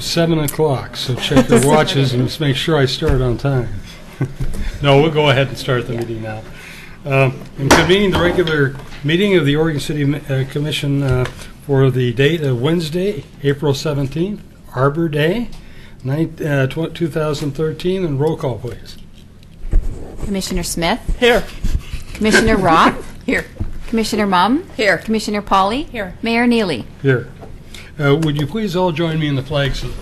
time, 7 o'clock, so check your watches and just make sure I start on time. No, we'll go ahead and start the meeting now. I'm convening the regular meeting of the Oregon City Commission for the date of Wednesday, April 17th, Arbor Day, 2013, and roll call, please. Commissioner Smith? Here. Commissioner Roth? Here. Commissioner Mumm? Here. Commissioner Pauly? Here. Mayor Neely? Here. Would you please all join me in the flag salute?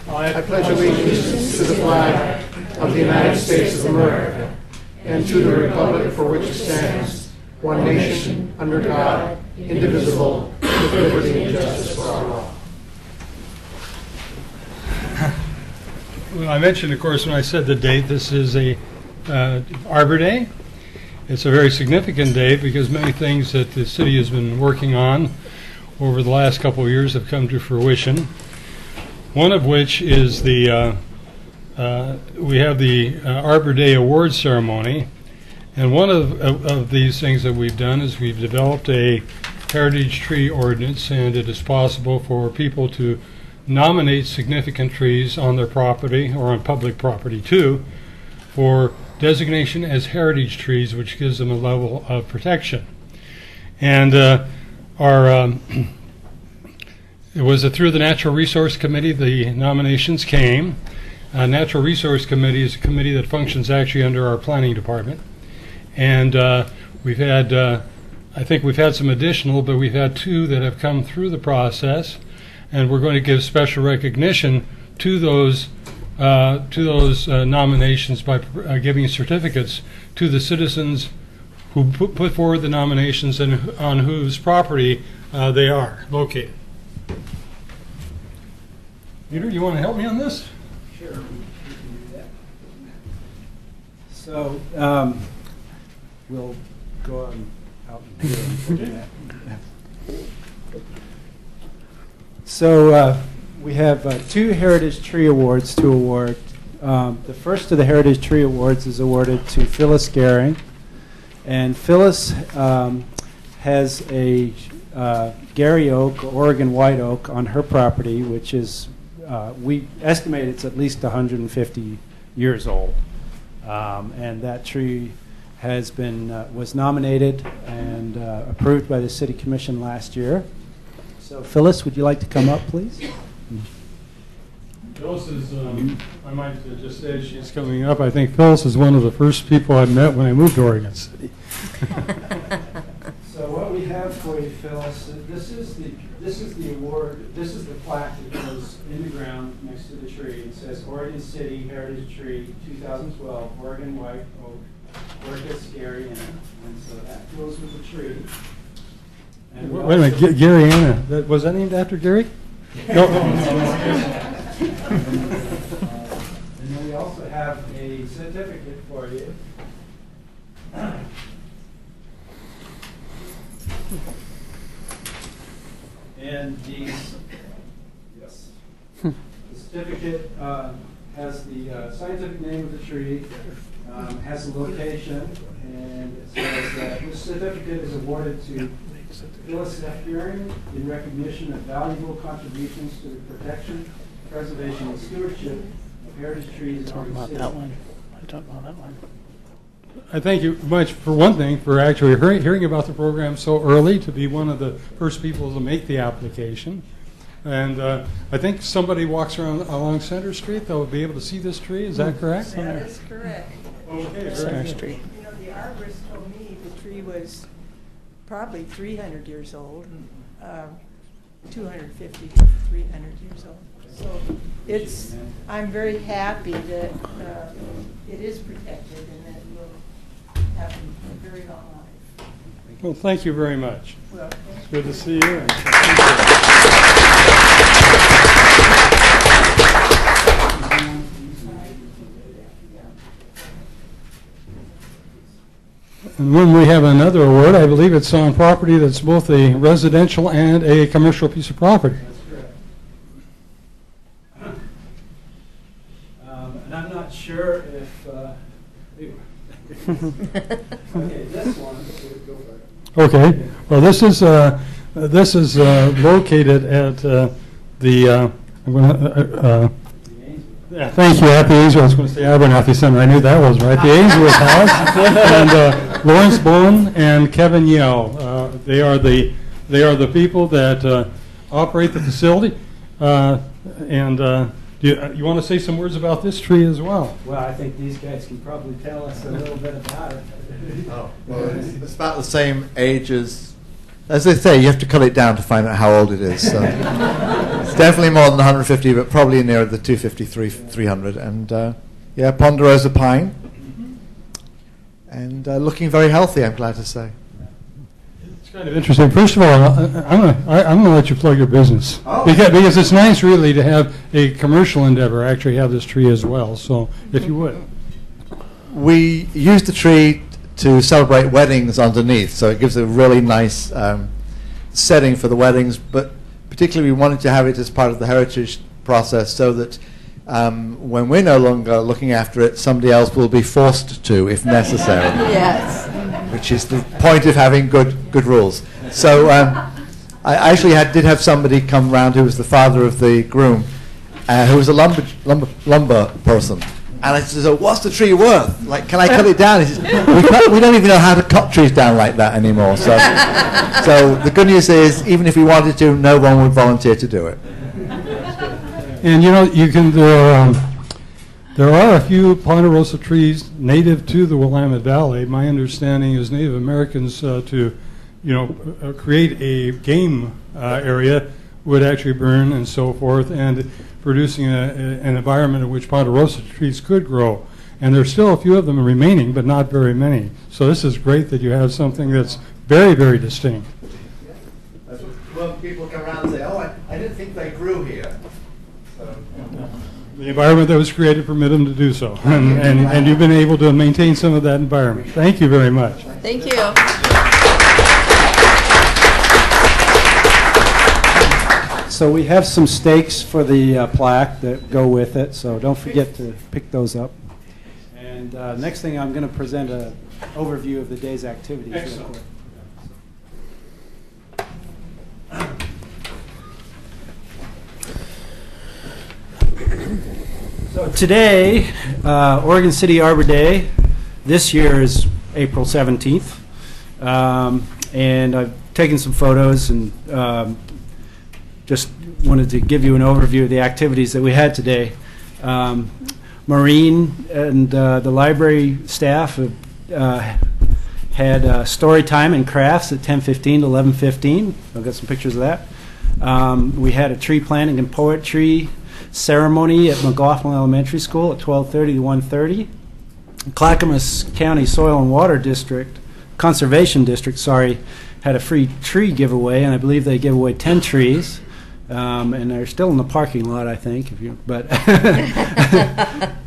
I pledge allegiance to the flag of the United States of America and to the republic for which it stands, one nation, under God, indivisible, with liberty and justice for all. Well, I mentioned, of course, when I said the date, this is a Arbor Day. It's a very significant day because many things that the city has been working on over the last couple of years have come to fruition. One of which is the we have the Arbor Day award ceremony, and one of these things that we've done is we've developed a heritage tree ordinance, and it is possible for people to nominate significant trees on their property or on public property too for designation as heritage trees, which gives them a level of protection. And it was through the Natural Resource Committee the nominations came. Natural Resource Committee is a committee that functions actually under our planning department. And we've had, I think we've had some additional, but we've had 2 that have come through the process. And we're going to give special recognition to those nominations by giving certificates to the citizens who put forward the nominations and on whose property they are located. Peter, you want to help me on this? Sure, we can do that. So we'll go on out and do that. So we have 2 Heritage Tree Awards to award. The first of the Heritage Tree Awards is awarded to Phyllis Gehring. And Phyllis has a Gary oak, Oregon white oak, on her property, which is, we estimate it's at least 150 years old. And that tree has been, was nominated and approved by the City Commission last year. So Phyllis, would you like to come up, please? Phyllis is, I might just say she's coming up. I think Phyllis is one of the first people I met when I moved to Oregon City. So what we have for you, Phyllis, this is the award. This is the plaque that goes in the ground next to the tree. It says Oregon City Heritage Tree 2012, Oregon White Oak, Orchis Gary Anna. And so that goes with the tree. And Wait a minute, Gary Anna. Was that named after Gary? No. And then we also have a certificate for you. And the certificate has the scientific name of the tree, has a location, and it says that this certificate is awarded to Phyllis F. Gehring in recognition of valuable contributions to the protection, preservation, and stewardship of heritage trees in Oregon City. I talked about that one. I thank you much, for one thing, for actually hearing about the program so early, to be one of the first people to make the application. And I think somebody walks around along Center Street that will be able to see this tree. Is that correct? That is correct. Okay, Center very Street. You know, the arborist told me the tree was probably 300 years old, 250 to 300 years old. So it's, I'm very happy that it is protected and that it will have a very long life. Well, thank you very much. Well, It's good to see you. And when we have another award, I believe it's on property that's both a residential and a commercial piece of property. That's correct. And I'm not sure if... okay, this one, go for it. Okay. Well, this is located at I'm going to. Yeah, thank you, at the Ainsworth. I was going to say Abernathy Center. I knew that was right. The Ainsworth House, and Lawrence Bowen and Kevin Yell. They are the people that operate the facility. You want to say some words about this tree as well? Well, I think these guys can probably tell us a little bit about it. Oh, well, it's about the same age as they say, you have to cut it down to find out how old it is. So it's definitely more than 150, but probably nearer the 250, 300. And yeah, ponderosa pine. And looking very healthy, I'm glad to say. It's kind of interesting. First of all, I'm going to let you plug your business. Oh. Because it's nice really to have a commercial endeavor actually have this tree as well. So if you would. We use the tree to celebrate weddings underneath, so it gives a really nice setting for the weddings, but particularly we wanted to have it as part of the heritage process so that when we're no longer looking after it, somebody else will be forced to if necessary. Yes. Which is the point of having good rules. So I actually did have somebody come round who was the father of the groom, who was a lumber person. And I said, so what's the tree worth? Like, can I cut it down? He says, we don't even know how to cut trees down like that anymore. So the good news is, even if we wanted to, no one would volunteer to do it. And you know, there are a few ponderosa trees native to the Willamette Valley. My understanding is Native Americans create a game area would actually burn and so forth, and producing an environment in which ponderosa trees could grow. And there's still a few of them remaining, but not very many. So this is great that you have something that's very, very distinct. Well, people come around and say, oh, I didn't think they grew here. So, The environment that was created permitted them to do so. And you've been able to maintain some of that environment. Thank you very much. Thank you. So we have some stakes for the plaque that go with it, so don't forget to pick those up. And next thing, I'm going to present an overview of the day's activities. Excellent. So today, Oregon City Arbor Day, this year is April 17th. And I've taken some photos and just wanted to give you an overview of the activities that we had today. Maureen and the library staff had story time and crafts at 10:15 to 11:15. I've got some pictures of that. We had a tree planting and poetry ceremony at McLaughlin Elementary School at 12:30 to 1:30. Clackamas County Soil and Water District, Conservation District, had a free tree giveaway, and I believe they gave away 10 trees. And they're still in the parking lot, I think.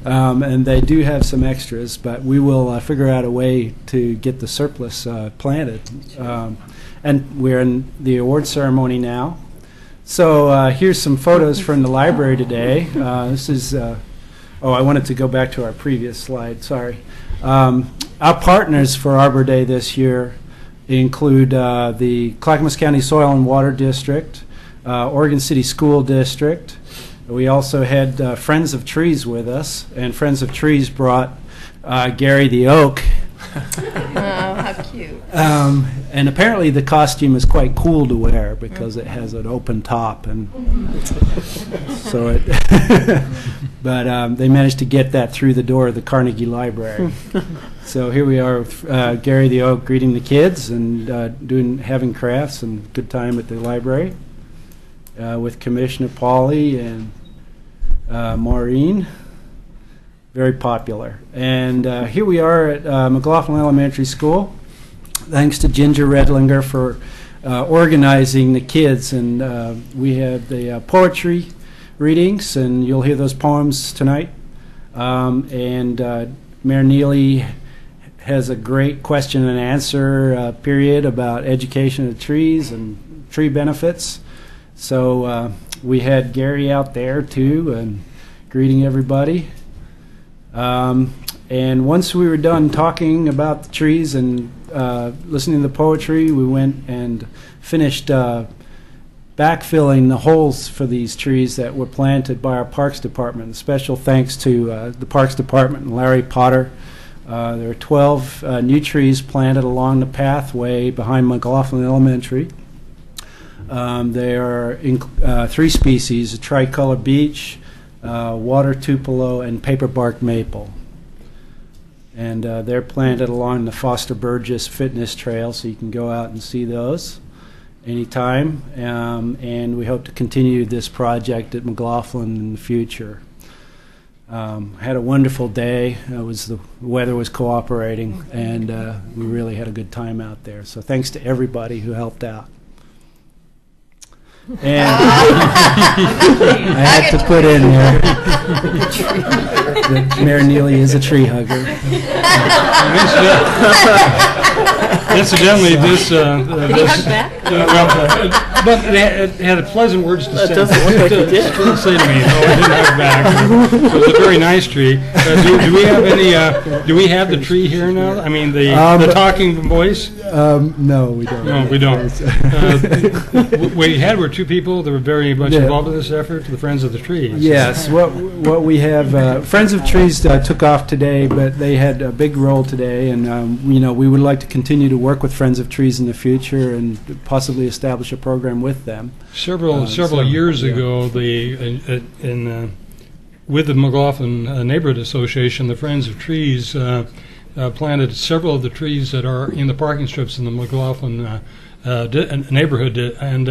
And they do have some extras, but we will figure out a way to get the surplus planted. And we're in the award ceremony now. So here's some photos from the library today. This is. I wanted to go back to our previous slide. Sorry. Our partners for Arbor Day this year include the Clackamas County Soil and Water District, Oregon City School District. We also had Friends of Trees with us, and Friends of Trees brought Gary the Oak. Oh, how cute. And apparently the costume is quite cool to wear because it has an open top, and so it but they managed to get that through the door of the Carnegie Library. So here we are with Gary the Oak greeting the kids and having crafts and good time at the library. With Commissioner Pauley and Maureen. Very popular. And here we are at McLaughlin Elementary School. Thanks to Ginger Redlinger for organizing the kids. And we have the poetry readings, and you'll hear those poems tonight. And Mayor Neely has a great question and answer period about education of trees and tree benefits. So we had Gary out there too, and greeting everybody. And once we were done talking about the trees and listening to the poetry, we went and finished backfilling the holes for these trees that were planted by our Parks Department. Special thanks to the Parks Department and Larry Potter. There are 12 new trees planted along the pathway behind McLaughlin Elementary. There are 3 species, a tricolor beech, water tupelo, and paperbark maple. And they're planted along the Foster Burgess Fitness Trail, so you can go out and see those anytime. And we hope to continue this project at McLaughlin in the future. Had a wonderful day. The weather was cooperating, and we really had a good time out there. So thanks to everybody who helped out. And I had to put in there that Mayor Neely is a tree hugger. Incidentally, this... Did he hug back? But it had pleasant words to say. That doesn't look like he did. To say to me, no, I didn't hug back. It was a very nice tree. Do we have any? Do we have the tree here now? I mean, the talking voice. No, we don't. No, we don't. What we had were 2 people that were very much involved in this effort, the Friends of the Trees. Yes, what we have, Friends of Trees took off today, but they had a big role today, and we would like to continue to work with Friends of Trees in the future and possibly establish a program with them. Several years ago, with the McLaughlin Neighborhood Association, the Friends of Trees planted several of the trees that are in the parking strips in the McLaughlin neighborhood, and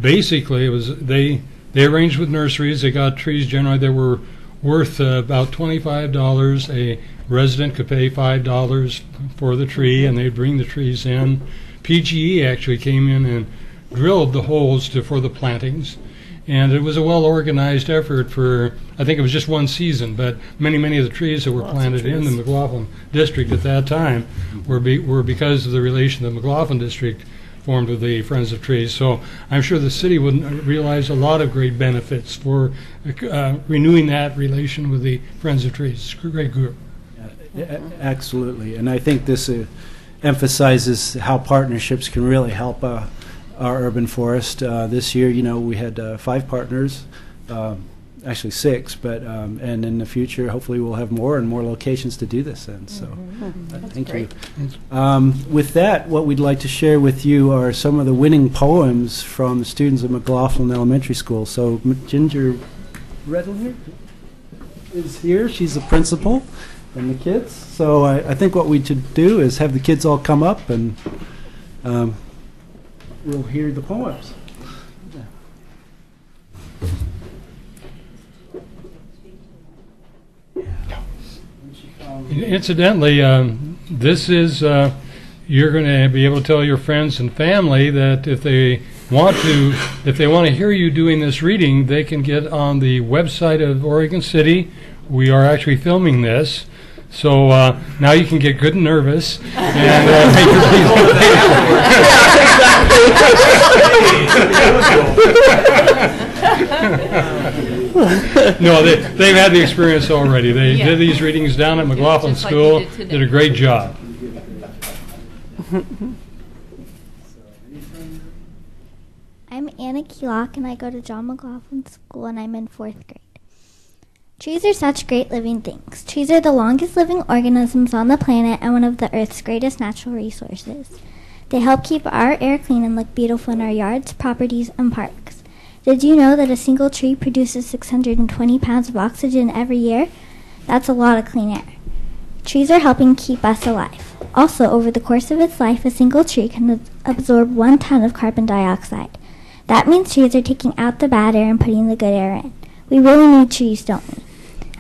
basically it was they arranged with nurseries. They got trees generally that were worth about $25. A resident could pay $5 for the tree, and they'd bring the trees in. PGE actually came in and drilled the holes for the plantings, and it was a well-organized effort for, I think it was just one season, but many of the trees that were planted in the McLaughlin district at that time were because of the relation the McLaughlin district formed with the Friends of Trees. So I'm sure the city would realize a lot of great benefits for renewing that relation with the Friends of Trees. It's a great group. Absolutely, and I think this emphasizes how partnerships can really help our urban forest. This year, we had 5 partners, actually 6, but and in the future, hopefully, we'll have more and more locations to do this in. So, thank you. With that, what we'd like to share with you are some of the winning poems from the students at McLaughlin Elementary School. So, Ginger Redler is here. She's the principal. And the kids. So I think what we should do is have the kids all come up and we'll hear the poems. Incidentally, this is you're going to be able to tell your friends and family that if they want to hear you doing this reading, they can get on the website of Oregon City. We are actually filming this. So now you can get good and nervous and make your No, they've had the experience already. They did these readings down at McLaughlin School, did a great job. I'm Anna Keelock, and I go to John McLaughlin School, and I'm in 4th grade. Trees are such great living things. Trees are the longest living organisms on the planet and one of the Earth's greatest natural resources. They help keep our air clean and look beautiful in our yards, properties, and parks. Did you know that a single tree produces 620 pounds of oxygen every year? That's a lot of clean air. Trees are helping keep us alive. Also, over the course of its life, a single tree can absorb 1 ton of carbon dioxide. That means trees are taking out the bad air and putting the good air in. We really need trees, don't we?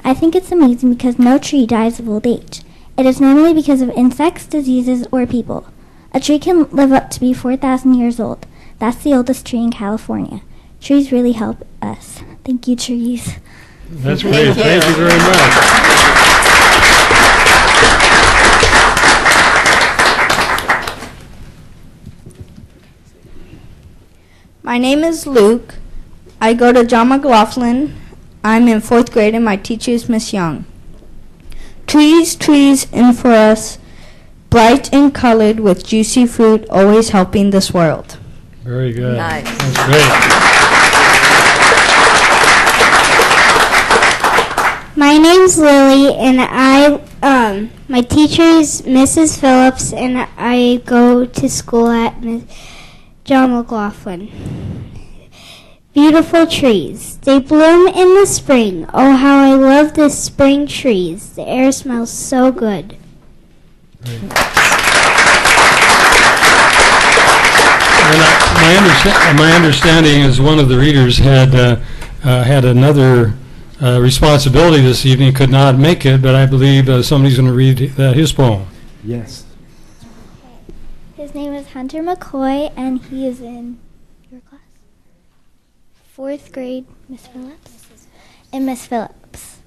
I think it's amazing because no tree dies of old age. It is normally because of insects, diseases, or people. A tree can live up to be 4,000 years old. That's the oldest tree in California. Trees really help us. Thank you, trees. That's great. Thank you very much. My name is Luke. I go to John McLaughlin. I'm in 4th grade and my teacher is Miss Young. Trees, trees in for us, bright and colored with juicy fruit, always helping this world. Very good. Nice. That's great. My name's Lily, and my teacher is Mrs. Phillips, and I go to school at John McLaughlin. Beautiful trees. They bloom in the spring. Oh, how I love the spring trees. The air smells so good. And my understanding is one of the readers had another responsibility this evening, could not make it, but I believe somebody's going to read his poem. Yes. His name is Hunter McCoy, and he is in your class? 4th grade, Miss Phillips? And Miss Phillips.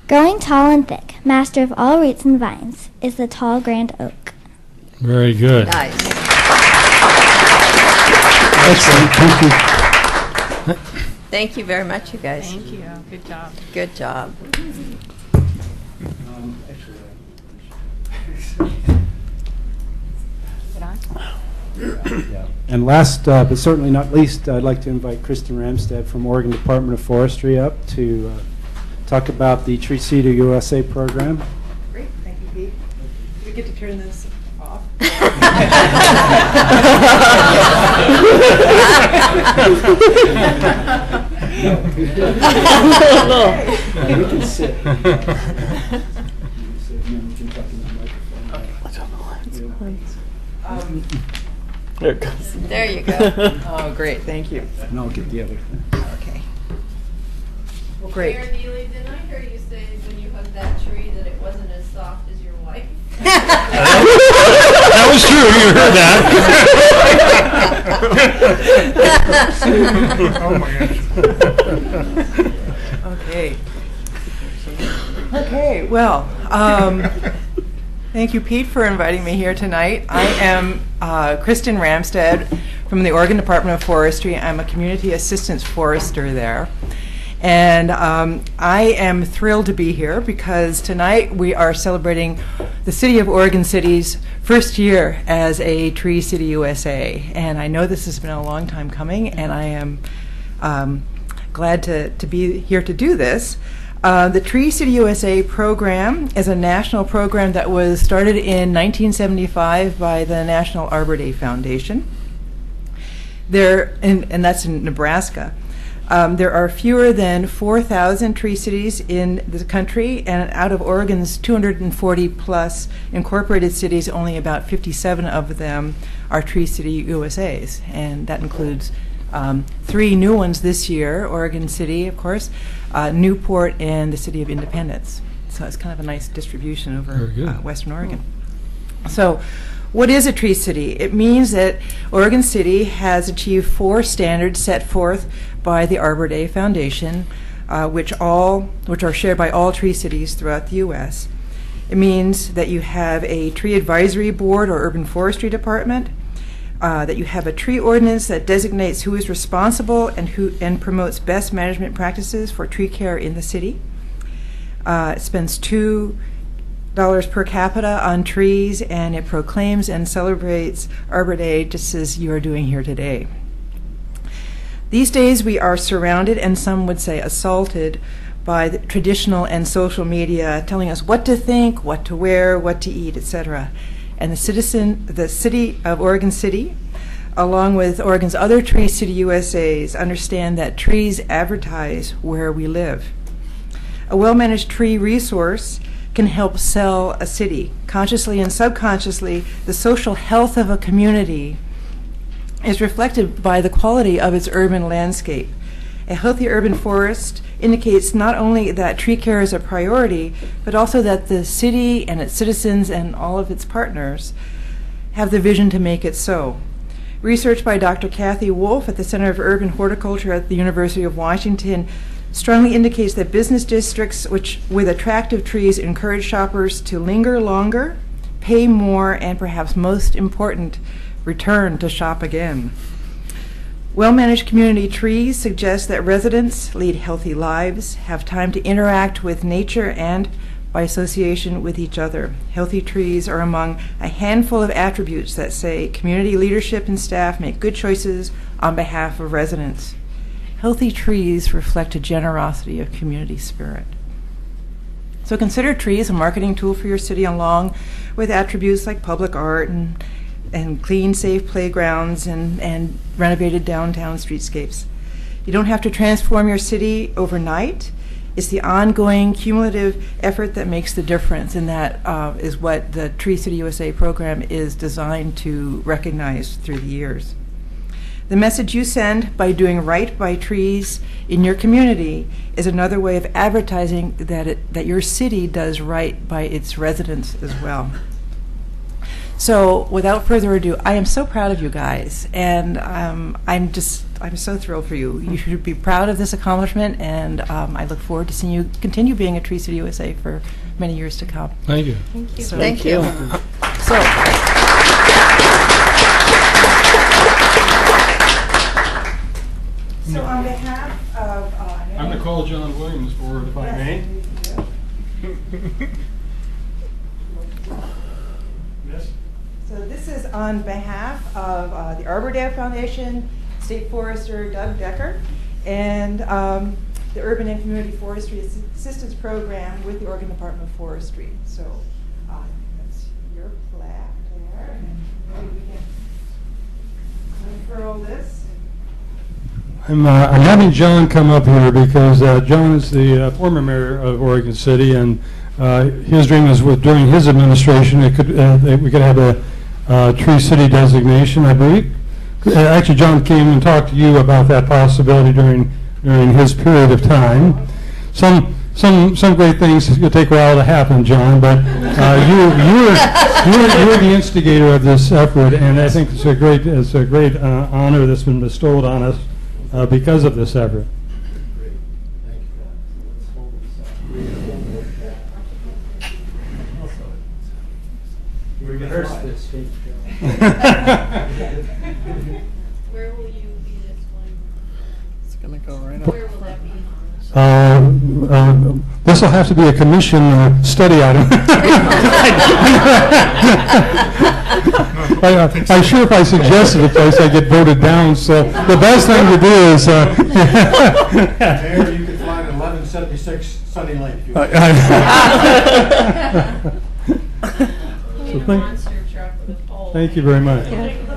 Growing tall and thick, master of all roots and vines, is the tall grand oak. Very good. Nice. Excellent. Thank you. Thank you very much, you guys. Thank you. Good job. Good job. Yeah. And last but certainly not least, I'd like to invite Kristen Ramstad from Oregon Department of Forestry up to talk about the Tree Seeder USA program. Great. Thank you, Pete. Do we get to turn this off? You can sit. There it goes. There you go. Oh, great. Thank you. And I'll get the other. Okay. Well, great. Mayor Neely, didn't I hear you say when you hugged that tree that it wasn't as soft as your wife? That was true. You heard that. Oh, my gosh. Okay, well, thank you, Pete, for inviting me here tonight. I am Kristen Ramstad from the Oregon Department of Forestry. I'm a community assistance forester there. And I am thrilled to be here because tonight we are celebrating the City of Oregon City's first year as a Tree City USA. And I know this has been a long time coming, and I am glad to be here to do this. The Tree City USA program is a national program that was started in 1975 by the National Arbor Day Foundation. And that's in Nebraska. There are fewer than 4,000 tree cities in the country, and out of Oregon's 240 plus incorporated cities, only about 57 of them are Tree City USAs, and that includes 3 new ones this year: Oregon City, of course, Newport, and the City of Independence. So it's kind of a nice distribution over Western Oregon. So what is a tree city? It means that Oregon City has achieved 4 standards set forth by the Arbor Day Foundation, which are shared by all tree cities throughout the U.S. It means that you have a tree advisory board or urban forestry department, that you have a tree ordinance that designates who is responsible and promotes best management practices for tree care in the city. It spends $2 per capita on trees, and it proclaims and celebrates Arbor Day just as you are doing here today. These days we are surrounded, and some would say assaulted, by the traditional and social media telling us what to think, what to wear, what to eat, etc. And the City of Oregon City, along with Oregon's other Tree City USAs, understand that trees advertise where we live. A well-managed tree resource can help sell a city. Consciously and subconsciously, the social health of a community is reflected by the quality of its urban landscape. A healthy urban forest indicates not only that tree care is a priority, but also that the city and its citizens and all of its partners have the vision to make it so. Research by Dr. Kathy Wolf at the Center of Urban Horticulture at the University of Washington strongly indicates that business districts with attractive trees encourage shoppers to linger longer, pay more, and perhaps most important, return to shop again. Well-managed community trees suggest that residents lead healthy lives, have time to interact with nature, and by association with each other. Healthy trees are among a handful of attributes that say community leadership and staff make good choices on behalf of residents. Healthy trees reflect a generosity of community spirit. So consider trees a marketing tool for your city, along with attributes like public art and clean, safe playgrounds and renovated downtown streetscapes. You don't have to transform your city overnight. It's the ongoing cumulative effort that makes the difference, and that is what the Tree City USA program is designed to recognize through the years. The message you send by doing right by trees in your community is another way of advertising that your city does right by its residents as well. So without further ado, I am so proud of you guys, and I'm so thrilled for you. You should be proud of this accomplishment, and I look forward to seeing you continue being a Tree City USA for many years to come. Thank you. Thank you. So, Thank you. So on behalf of... I'm going to call John Williams forward, if I may. Yes. So this is on behalf of the Arbor Day Foundation, State Forester Doug Decker, and the Urban and Community Forestry Assistance Program with the Oregon Department of Forestry. So that's your plaque there. And maybe we can unfurl this. I'm having John come up here because John is the former mayor of Oregon City, and his dream is during his administration we could have a Tree City designation, I believe. Actually, John came and talked to you about that possibility during his period of time. Some great things will take a while to happen, John, but you're the instigator of this effort, and I think it's a great honor that's been bestowed on us because of this effort. We rehearsed this. Where will you be this one? It's gonna go right up. Where will that be? This will have to be a commission study item. I'm sure if I suggested a place, I'd get voted down. So the best thing to do is. Mayor, you can find 1176 Sunny Lane. If you want. We need a monster truck with a pole. Thank you very much. And,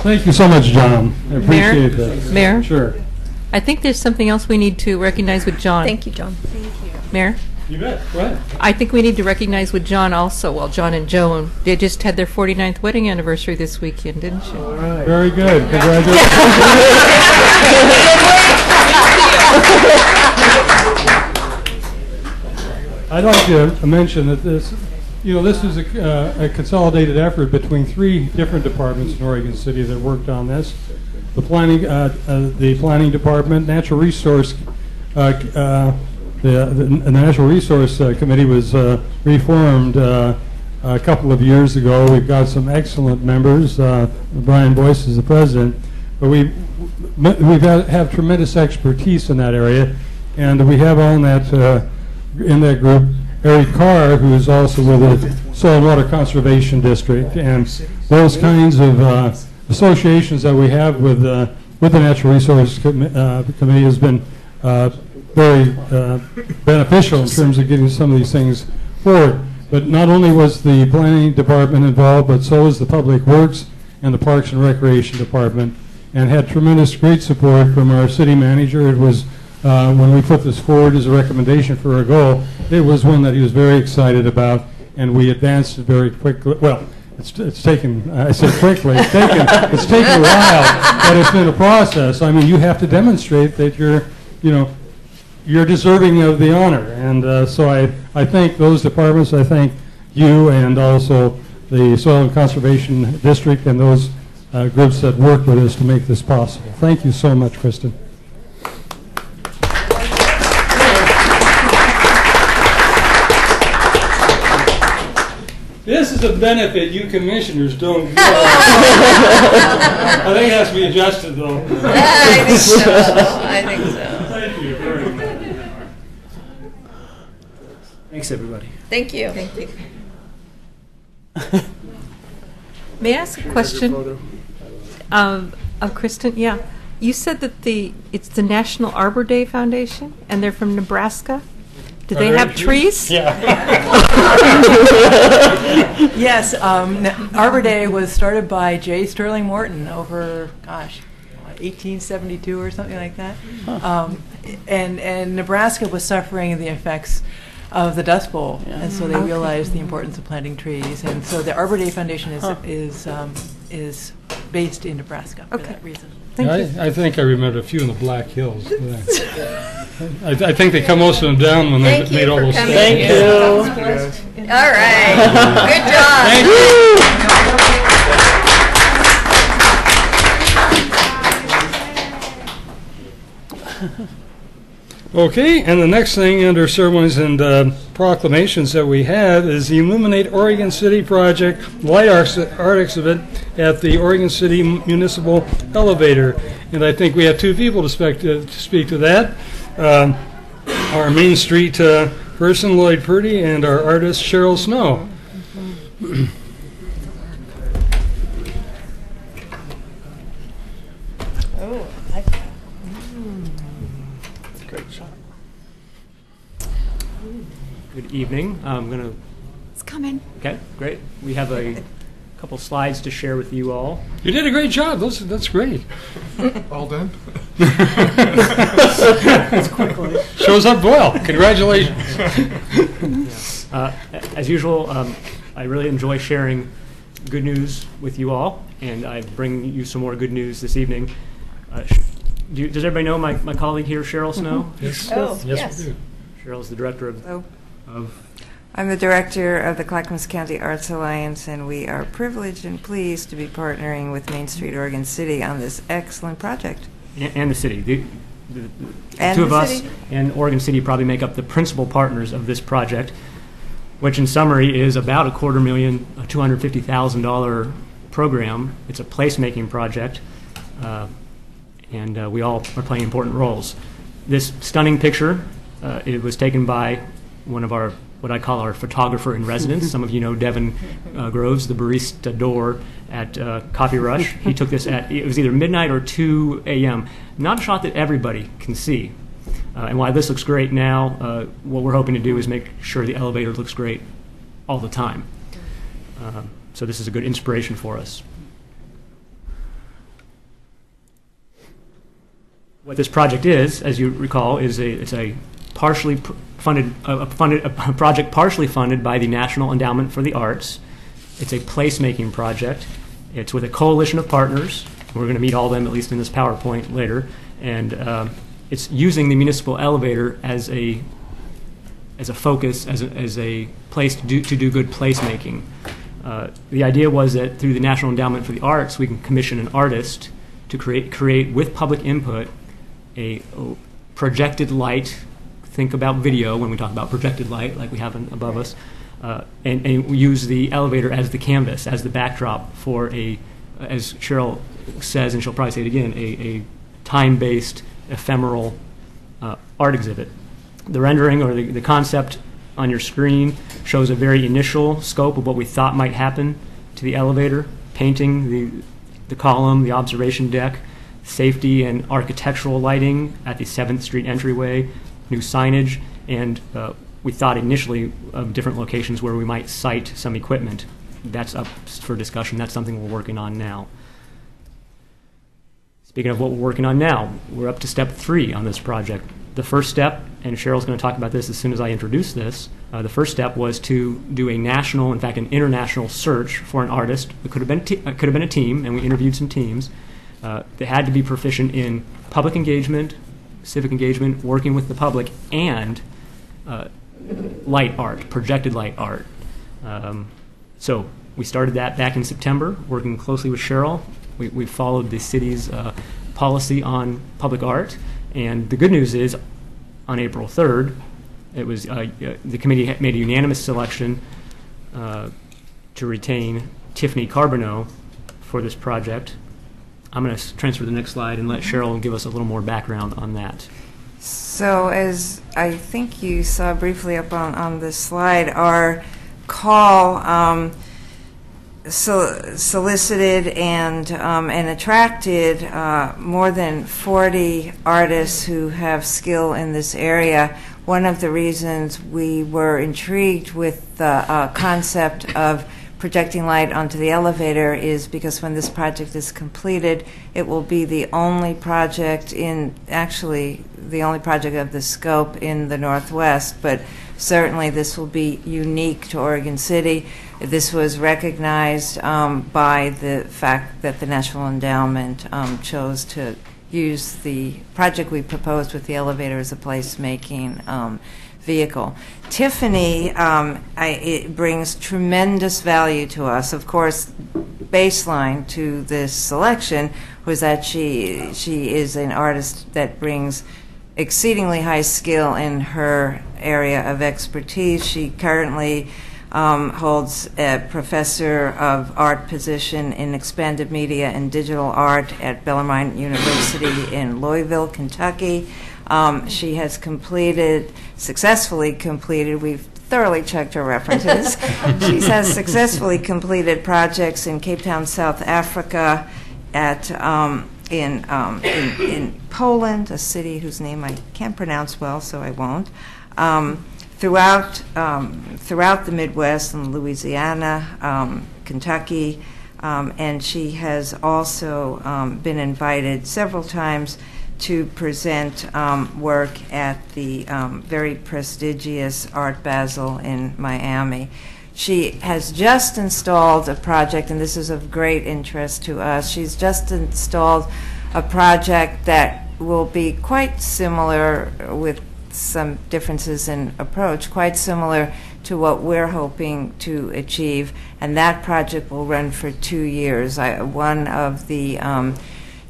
thank you so much, John. I appreciate that. Mayor? Sure. I think there's something else we need to recognize with John. Thank you, John. Thank you. Mayor? You bet. Go ahead. I think we need to recognize with John also. Well, John and Joan, they just had their 49th wedding anniversary this weekend, didn't you? All right. Very good. Congratulations. I'd like to mention that this is a consolidated effort between 3 different departments in Oregon City that worked on this. The planning department, natural resource, the Natural Resource Committee was reformed a couple of years ago. We've got some excellent members. Brian Boyce is the president, but we have tremendous expertise in that area, and we have on that in that group Eric Carr, who is also with the Soil and Water Conservation District, and those kinds of associations that we have with the Natural Resource Committee has been very beneficial in terms of getting some of these things forward. But not only was the planning department involved, but so was the Public Works and the Parks and Recreation Department, and had tremendous great support from our city manager. It was when we put this forward as a recommendation for a goal, it was one that he was very excited about, and we advanced it very quickly. Well, it's taken, I said quickly, it's taken a while, but it's been a process. I mean, you have to demonstrate that you're deserving of the honor, and so I thank those departments. I thank you, and also the Soil and Conservation District and those groups that work with us to make this possible. Thank you so much, Kristen. This is is a benefit you commissioners don't get. I think it has to be adjusted, though. I think so. I think so. Thank you very much. Thanks, everybody. Thank you. Thank you. May I ask a question of Kristen? Yeah. You said that it's the National Arbor Day Foundation, and they're from Nebraska? Do they have trees? Yeah. Yes, Arbor Day was started by J. Sterling Morton over, 1872 or something like that. And Nebraska was suffering the effects of the Dust Bowl, and so they realized the importance of planting trees. And so the Arbor Day Foundation is based in Nebraska for that reason. I think I remember a few in the Black Hills. I think they cut most of them down when they made all those steps. Thank you. All right. Good job. Thank you. Okay, and the next thing under ceremonies and proclamations that we have is the Illuminate Oregon City Project Light Art Exhibit at the Oregon City Municipal Elevator. And I think we have two people to speak to that. Our Main Street person, Lloyd Purdy, and our artist, Cheryl Snow. Good evening. I'm going to... It's coming. Okay, great. We have a couple slides to share with you all. You did a great job. That's great. All done? Shows up well. Congratulations. As usual, I really enjoy sharing good news with you all, and I bring you some more good news this evening. Does everybody know my colleague here, Cheryl Snow? Yes. Oh, Yes, we do. Cheryl's the director of I'm the director of the Clackamas County Arts Alliance, and we are privileged and pleased to be partnering with Main Street Oregon City on this excellent project. and the city. The And two of the us city. and Oregon City probably make up the principal partners of this project, which in summary is about a $250,000 program. It's a placemaking project, and we all are playing important roles. This stunning picture, it was taken by one of our, what I call our photographer in residence. Some of you know Devin Groves, the barista door at Coffee Rush. He took this it was either midnight or 2 a.m. Not a shot that everybody can see. And while this looks great now, what we're hoping to do is make sure the elevator looks great all the time. So this is a good inspiration for us. What this project is, as you recall, it's a partially funded a project partially funded by the National Endowment for the Arts. It's a placemaking project. It's with a coalition of partners. We're going to meet all of them, at least in this PowerPoint later. And it's using the municipal elevator as a focus, as a place to do good placemaking. The idea was that through the National Endowment for the Arts, we can commission an artist to create with public input a projected light. Think about video when we talk about projected light, like we have above us, and we use the elevator as the canvas, as the backdrop for as Cheryl says, and she'll probably say it again, a time-based, ephemeral art exhibit. The rendering or the concept on your screen shows a very initial scope of what we thought might happen to the elevator, painting the column, the observation deck, safety and architectural lighting at the 7th Street entryway, new signage, and we thought initially of different locations where we might site some equipment. That's up for discussion. That's something we're working on now. Speaking of what we're working on now, we're up to step 3 on this project. The first step, and Cheryl's going to talk about this as soon as I introduce this, the first step was to do a national, in fact an international search for an artist. It could have been a team, and we interviewed some teams. They had to be proficient in public engagement, civic engagement, working with the public, and light art, projected light art. So we started that back in September, working closely with Cheryl. We followed the city's policy on public art, and the good news is, on April 3rd, it was the committee made a unanimous selection to retain Tiffany Carbonneau for this project. I'm going to transfer to the next slide and let Cheryl give us a little more background on that. So as I think you saw briefly up on this slide, our call solicited and attracted more than 40 artists who have skill in this area. One of the reasons we were intrigued with the concept of projecting light onto the elevator is because when this project is completed, it will be the only project actually the only project of this scope in the Northwest, but certainly this will be unique to Oregon City. This was recognized by the fact that the National Endowment chose to use the project we proposed with the elevator as a placemaking vehicle. Tiffany, it brings tremendous value to us. Of course, baseline to this selection was that she is an artist that brings exceedingly high skill in her area of expertise. She currently holds a professor of art position in expanded media and digital art at Bellarmine University in Louisville, Kentucky. She has successfully completed, we've thoroughly checked her references. She has successfully completed projects in Cape Town, South Africa, in Poland, a city whose name I can't pronounce well, so I won't. Throughout the Midwest and Louisiana, Kentucky, and she has also been invited several times to present work at the very prestigious Art Basel in Miami. She has just installed a project, and this is of great interest to us. She's just installed a project that will be quite similar, with some differences in approach, quite similar to what we're hoping to achieve, and that project will run for 2 years. One of the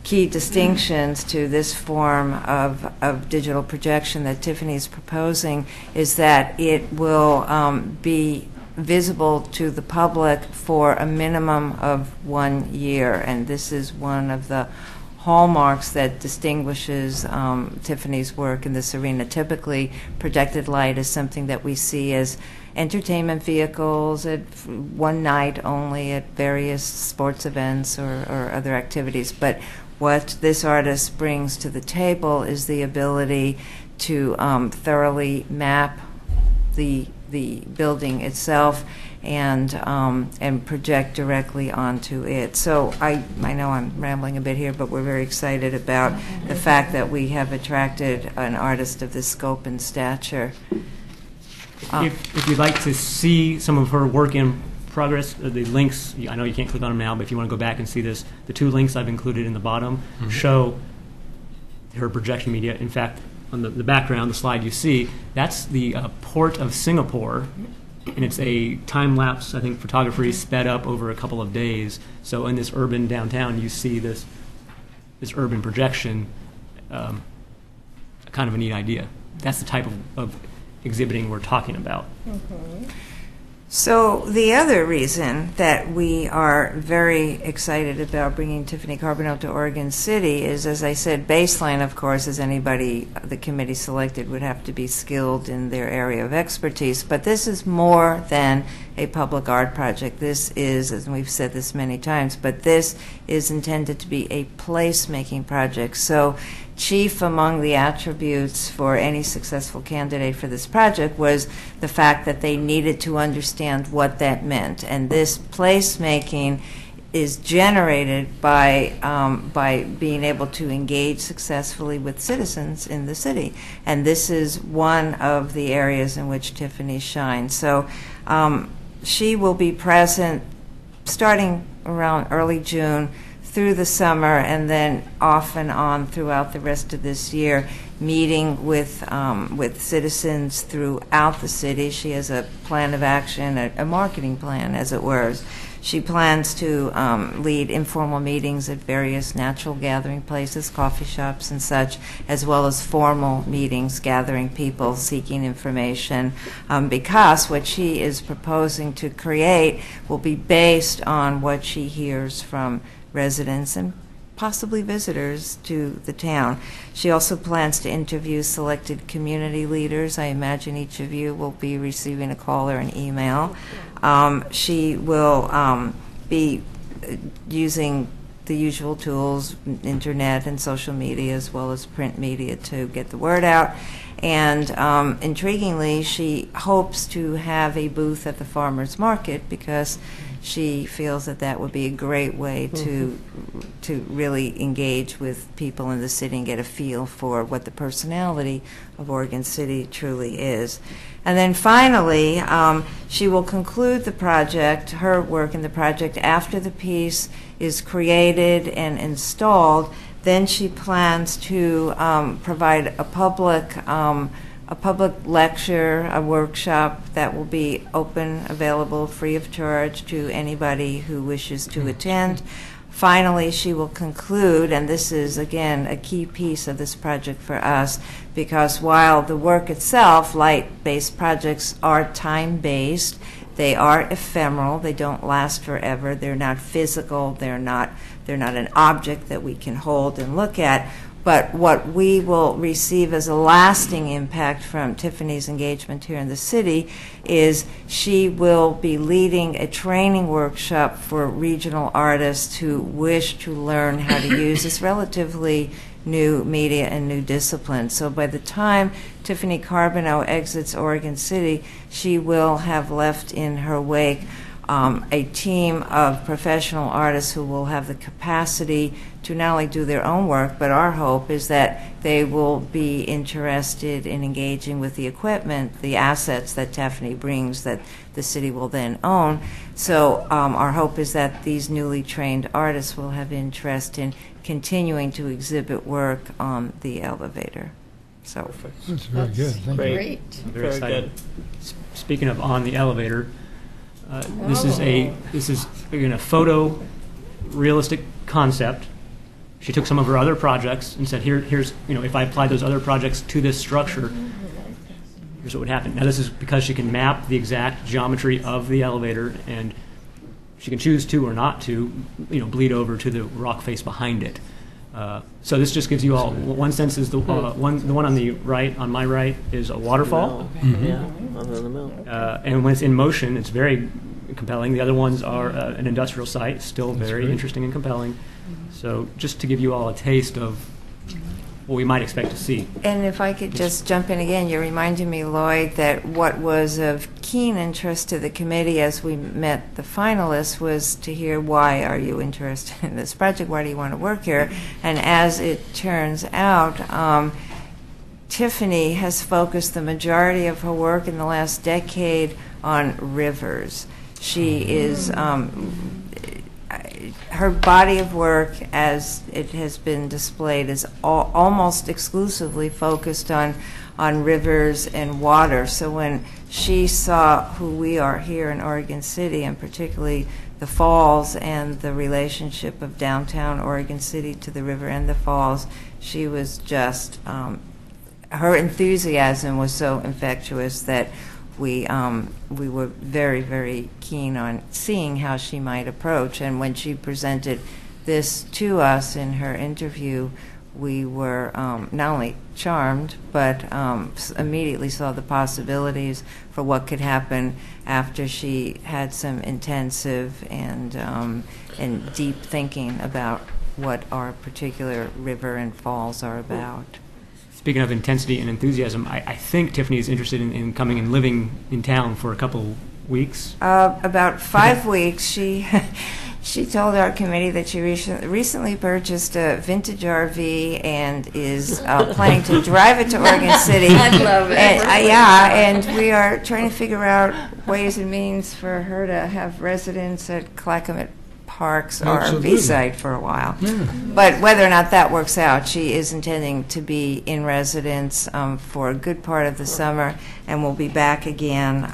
key distinctions to this form of digital projection that Tiffany is proposing is that it will be visible to the public for a minimum of 1 year, and this is one of the hallmarks that distinguishes Tiffany's work in this arena. Typically, projected light is something that we see as entertainment vehicles at one night only at various sports events or other activities, but what this artist brings to the table is the ability to thoroughly map the building itself and project directly onto it. So I know I'm rambling a bit here, but we're very excited about the fact that we have attracted an artist of this scope and stature. If you'd like to see some of her work in progress, the links, I know you can't click on them now, but if you want to go back and see this, the 2 links I've included in the bottom show her projection media. In fact, on the background, the slide you see, that's the port of Singapore, and it's a time-lapse, I think, photography sped up over a couple of days. So in this urban downtown, you see this urban projection, kind of a neat idea. That's the type of exhibiting we're talking about. So the other reason that we are very excited about bringing Tiffany Carbonneau to Oregon City is, as I said, baseline, of course, as anybody the committee selected would have to be skilled in their area of expertise. But this is more than a public art project. This is, and we've said this many times, but this is intended to be a place-making project. So chief among the attributes for any successful candidate for this project was the fact that they needed to understand what that meant. And this placemaking is generated by being able to engage successfully with citizens in the city. And this is one of the areas in which Tiffany shines. So she will be present starting around early June through the summer, and then off and on throughout the rest of this year, meeting with citizens throughout the city. She has a plan of action, a marketing plan, as it were. She plans to lead informal meetings at various natural gathering places, coffee shops and such, as well as formal meetings gathering people seeking information, because what she is proposing to create will be based on what she hears from residents and possibly visitors to the town. She also plans to interview selected community leaders. I imagine each of you will be receiving a call or an email. She will be using the usual tools, internet and social media, as well as print media, to get the word out. And intriguingly, she hopes to have a booth at the farmers market, because she feels that that would be a great way to really engage with people in the city and get a feel for what the personality of Oregon City truly is. And then finally, she will conclude the project, her work in the project, after the piece is created and installed. Then she plans to provide a public lecture, a workshop that will be open, available, free of charge to anybody who wishes to attend. Finally, she will conclude, and this is, again, a key piece of this project for us, because while the work itself, light-based projects, are time-based, they are ephemeral, they don't last forever, they're not physical, they're not an object that we can hold and look at. But what we will receive as a lasting impact from Tiffany's engagement here in the city is she will be leading a training workshop for regional artists who wish to learn how to use this relatively new media and new discipline. So by the time Tiffany Carbonneau exits Oregon City, she will have left in her wake a team of professional artists who will have the capacity to not only do their own work, but our hope is that they will be interested in engaging with the equipment, the assets that Tiffany brings that the city will then own. So our hope is that these newly trained artists will have interest in continuing to exhibit work on the elevator. So that's very good. Thank you. Great. Very excited. Speaking of on the elevator, this is again a photo realistic concept. She took some of her other projects and said, here's if I applied those other projects to this structure, here's what would happen. Now this is because she can map the exact geometry of the elevator, and she can choose to or not to bleed over to the rock face behind it. So this just gives you all one sense. Is the one on the right, on my right, is a waterfall. Yeah, on the mill. And when it's in motion, it's very compelling. The other ones are an industrial site, still very interesting and compelling. So just to give you all a taste of what we might expect to see. And if I could just jump in again, you're reminding me, Lloyd, that what was of keen interest to the committee as we met the finalists was to hear, why are you interested in this project? Why do you want to work here? And as it turns out, Tiffany has focused the majority of her work in the last decade on rivers. She is her body of work, as it has been displayed, is almost exclusively focused on rivers and water. So when she saw who we are here in Oregon City, and particularly the falls and the relationship of downtown Oregon City to the river and the falls, she was just, her enthusiasm was so infectious that we were very, very keen on seeing how she might approach. And when she presented this to us in her interview, we were not only charmed, but immediately saw the possibilities for what could happen after she had some intensive and deep thinking about what our particular river and falls are about. Speaking of intensity and enthusiasm, I think Tiffany is interested in coming and living in town for a couple weeks. About 5 weeks. She told our committee that she recently purchased a vintage RV and is planning to drive it to Oregon City. I love it. And we are trying to figure out ways and means for her to have residence at Clackamas Park's RV site for a while. Yeah. But whether or not that works out, she is intending to be in residence for a good part of the summer, and will be back again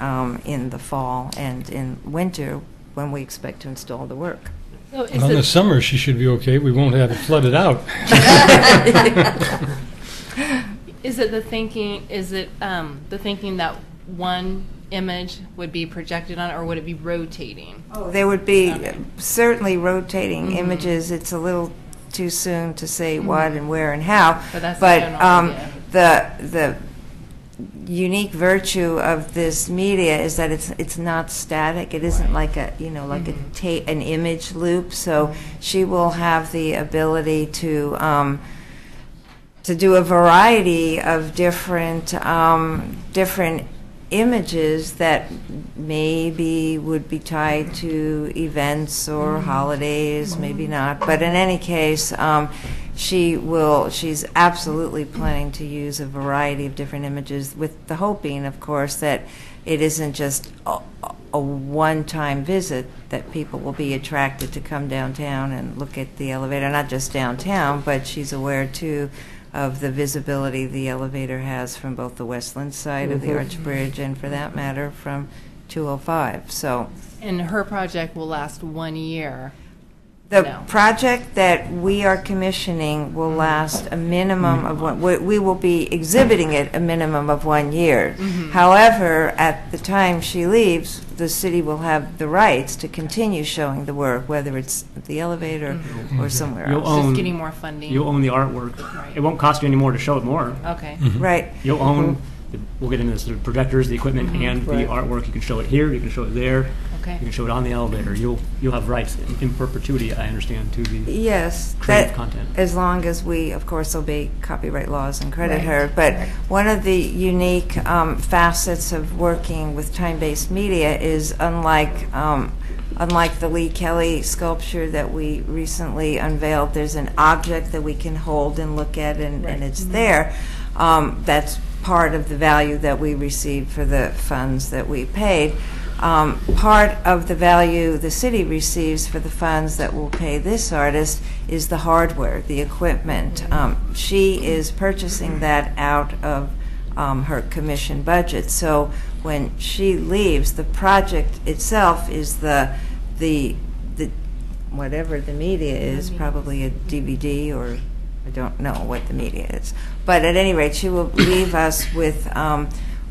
in the fall and in winter when we expect to install the work. So is Well, in the it, summer, she should be okay. We won't have it flooded out. Is it the thinking? Is it the thinking that one image would be projected on, or would it be rotating? There would be certainly rotating images. It's a little too soon to say what and where and how. But that's the general idea. The unique virtue of this media is that it's not static. It isn't like a an image loop. So she will have the ability to do a variety of different images that maybe would be tied to events or holidays, maybe not. But in any case, she's absolutely planning to use a variety of different images, with the hoping, of course, that it isn't just a one-time visit, that people will be attracted to come downtown and look at the elevator, not just downtown, but she's aware, too, of the visibility the elevator has from both the Westland side of the Arch Bridge and, for that matter, from 205. So, And her project will last 1 year. the No. project that we are commissioning will last a minimum of one. We will be exhibiting it a minimum of 1 year. However, at the time she leaves, the city will have the rights to continue showing the work, whether it's at the elevator or somewhere You'll else. own, Just getting more funding. You'll own the artwork. Right. It won't cost you any more to show it more. Okay. Right. You'll own, we'll get into this, the projectors, the equipment, and Right. the artwork. You can show it here, you can show it there, Okay. you can show it on the elevator. You'll have rights in perpetuity, I understand, to the Yes, creative that, content. as long as we, of course, obey copyright laws and credit Right. her. But one of the unique facets of working with time-based media is, unlike the Lee Kelly sculpture that we recently unveiled, there's an object that we can hold and look at, and it's there. That's part of the value that we received for the funds that we paid. Part of the value the city receives for the funds that will pay this artist is the hardware, the equipment. She is purchasing that out of her commission budget. So when she leaves, the project itself is the whatever the media is, probably a DVD, or I don't know what the media is. But at any rate, she will leave us with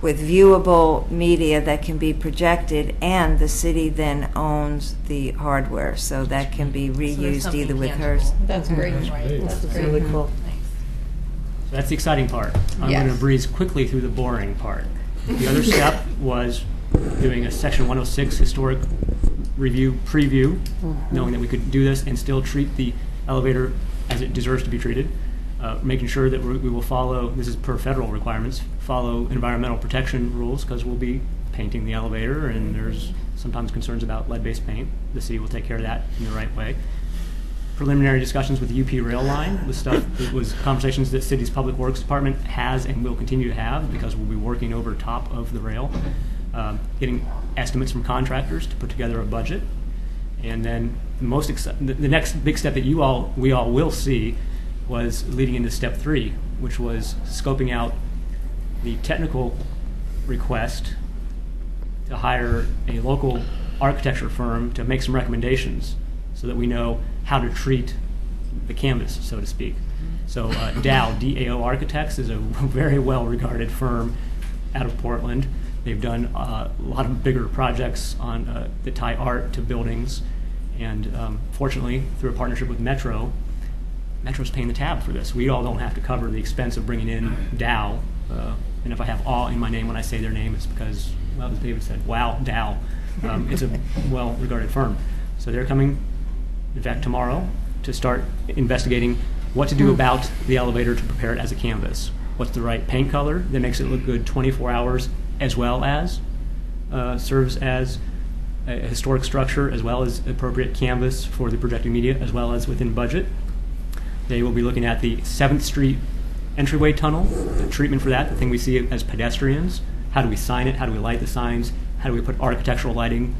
viewable media that can be projected, and the city then owns the hardware, so that can be reused either with hers. That's great. That's really cool. So that's the exciting part. I'm Yes. going to breeze quickly through the boring part. The other step was doing a Section 106 historic review preview, knowing that we could do this and still treat the elevator as it deserves to be treated, making sure that we will follow, this is per federal requirements, follow environmental protection rules, because we'll be painting the elevator and there's sometimes concerns about lead-based paint. The city will take care of that in the right way. Preliminary discussions with the UP rail line, the stuff that was conversations that city's public works department has and will continue to have, because we'll be working over top of the rail, getting estimates from contractors to put together a budget. And then the next big step that we all will see was leading into step 3, which was scoping out the technical request to hire a local architecture firm to make some recommendations so that we know how to treat the canvas, so to speak. So Dow, DAO Architects, is a very well-regarded firm out of Portland. They've done a lot of bigger projects on that tie art to buildings, and fortunately, through a partnership with Metro's paying the tab for this. We all don't have to cover the expense of bringing in Dow, and if I have awe in my name when I say their name, it's because, well, as David said, wow, Dow. It's a well-regarded firm. So they're coming, in fact, tomorrow, to start investigating what to do about the elevator to prepare it as a canvas. What's the right paint color that makes it look good 24 hours, as well as serves as a historic structure, as well as appropriate canvas for the projecting media, as well as within budget. They will be looking at the 7th Street entryway tunnel, the treatment for that, the thing we see as pedestrians. How do we sign it? How do we light the signs? How do we put architectural lighting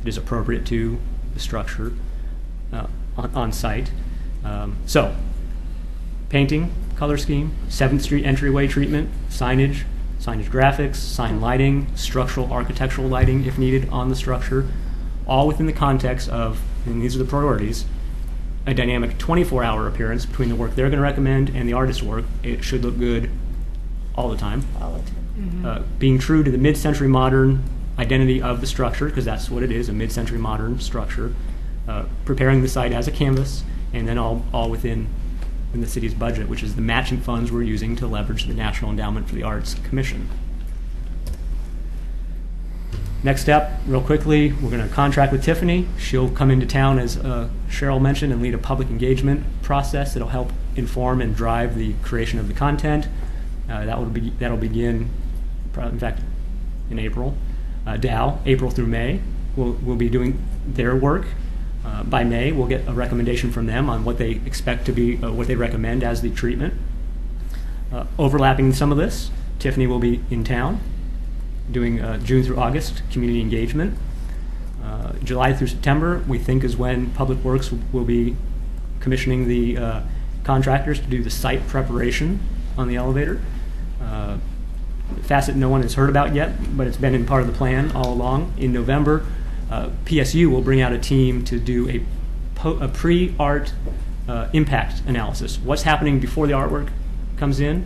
that is appropriate to the structure on site? So, painting, color scheme, 7th Street entryway treatment, signage graphics, sign lighting, structural architectural lighting if needed on the structure. all within the context of, and these are the priorities, a dynamic 24-hour appearance between the work they're going to recommend and the artist's work. It should look good all the time. Being true to the mid-century modern identity of the structure, because that's what it is, a mid-century modern structure. Preparing the site as a canvas, and then all within the city's budget, which is the matching funds we're using to leverage the National Endowment for the Arts Commission. Next step, real quickly, we're going to contract with Tiffany. She'll come into town, as Cheryl mentioned, and lead a public engagement process that'll help inform and drive the creation of the content. That'll begin, in fact, in April. Dow, April through May, will be doing their work. By May, we'll get a recommendation from them on what they expect to be, what they recommend as the treatment. Overlapping some of this, Tiffany will be in town doing June through August community engagement. July through September, we think, is when Public Works will be commissioning the contractors to do the site preparation on the elevator. Facet no one has heard about yet, but it's been in part of the plan all along. In November, PSU will bring out a team to do a pre-art impact analysis. What's happening before the artwork comes in,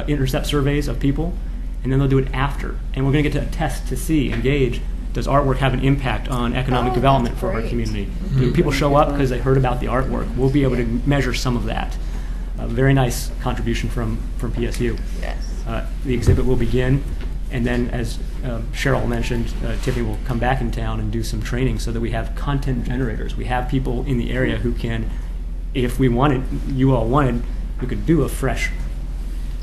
intercept surveys of people, and then they'll do it after. And we're going to get to test to see and gauge, does artwork have an impact on economic development for our community? Do people show up because they heard about the artwork? We'll be able to measure some of that. A very nice contribution from PSU. Yes. The exhibit will begin, and then, as Cheryl mentioned, Tiffany will come back in town and do some training so that we have content generators. We have people in the area who can, if we wanted, you all wanted, we could do a fresh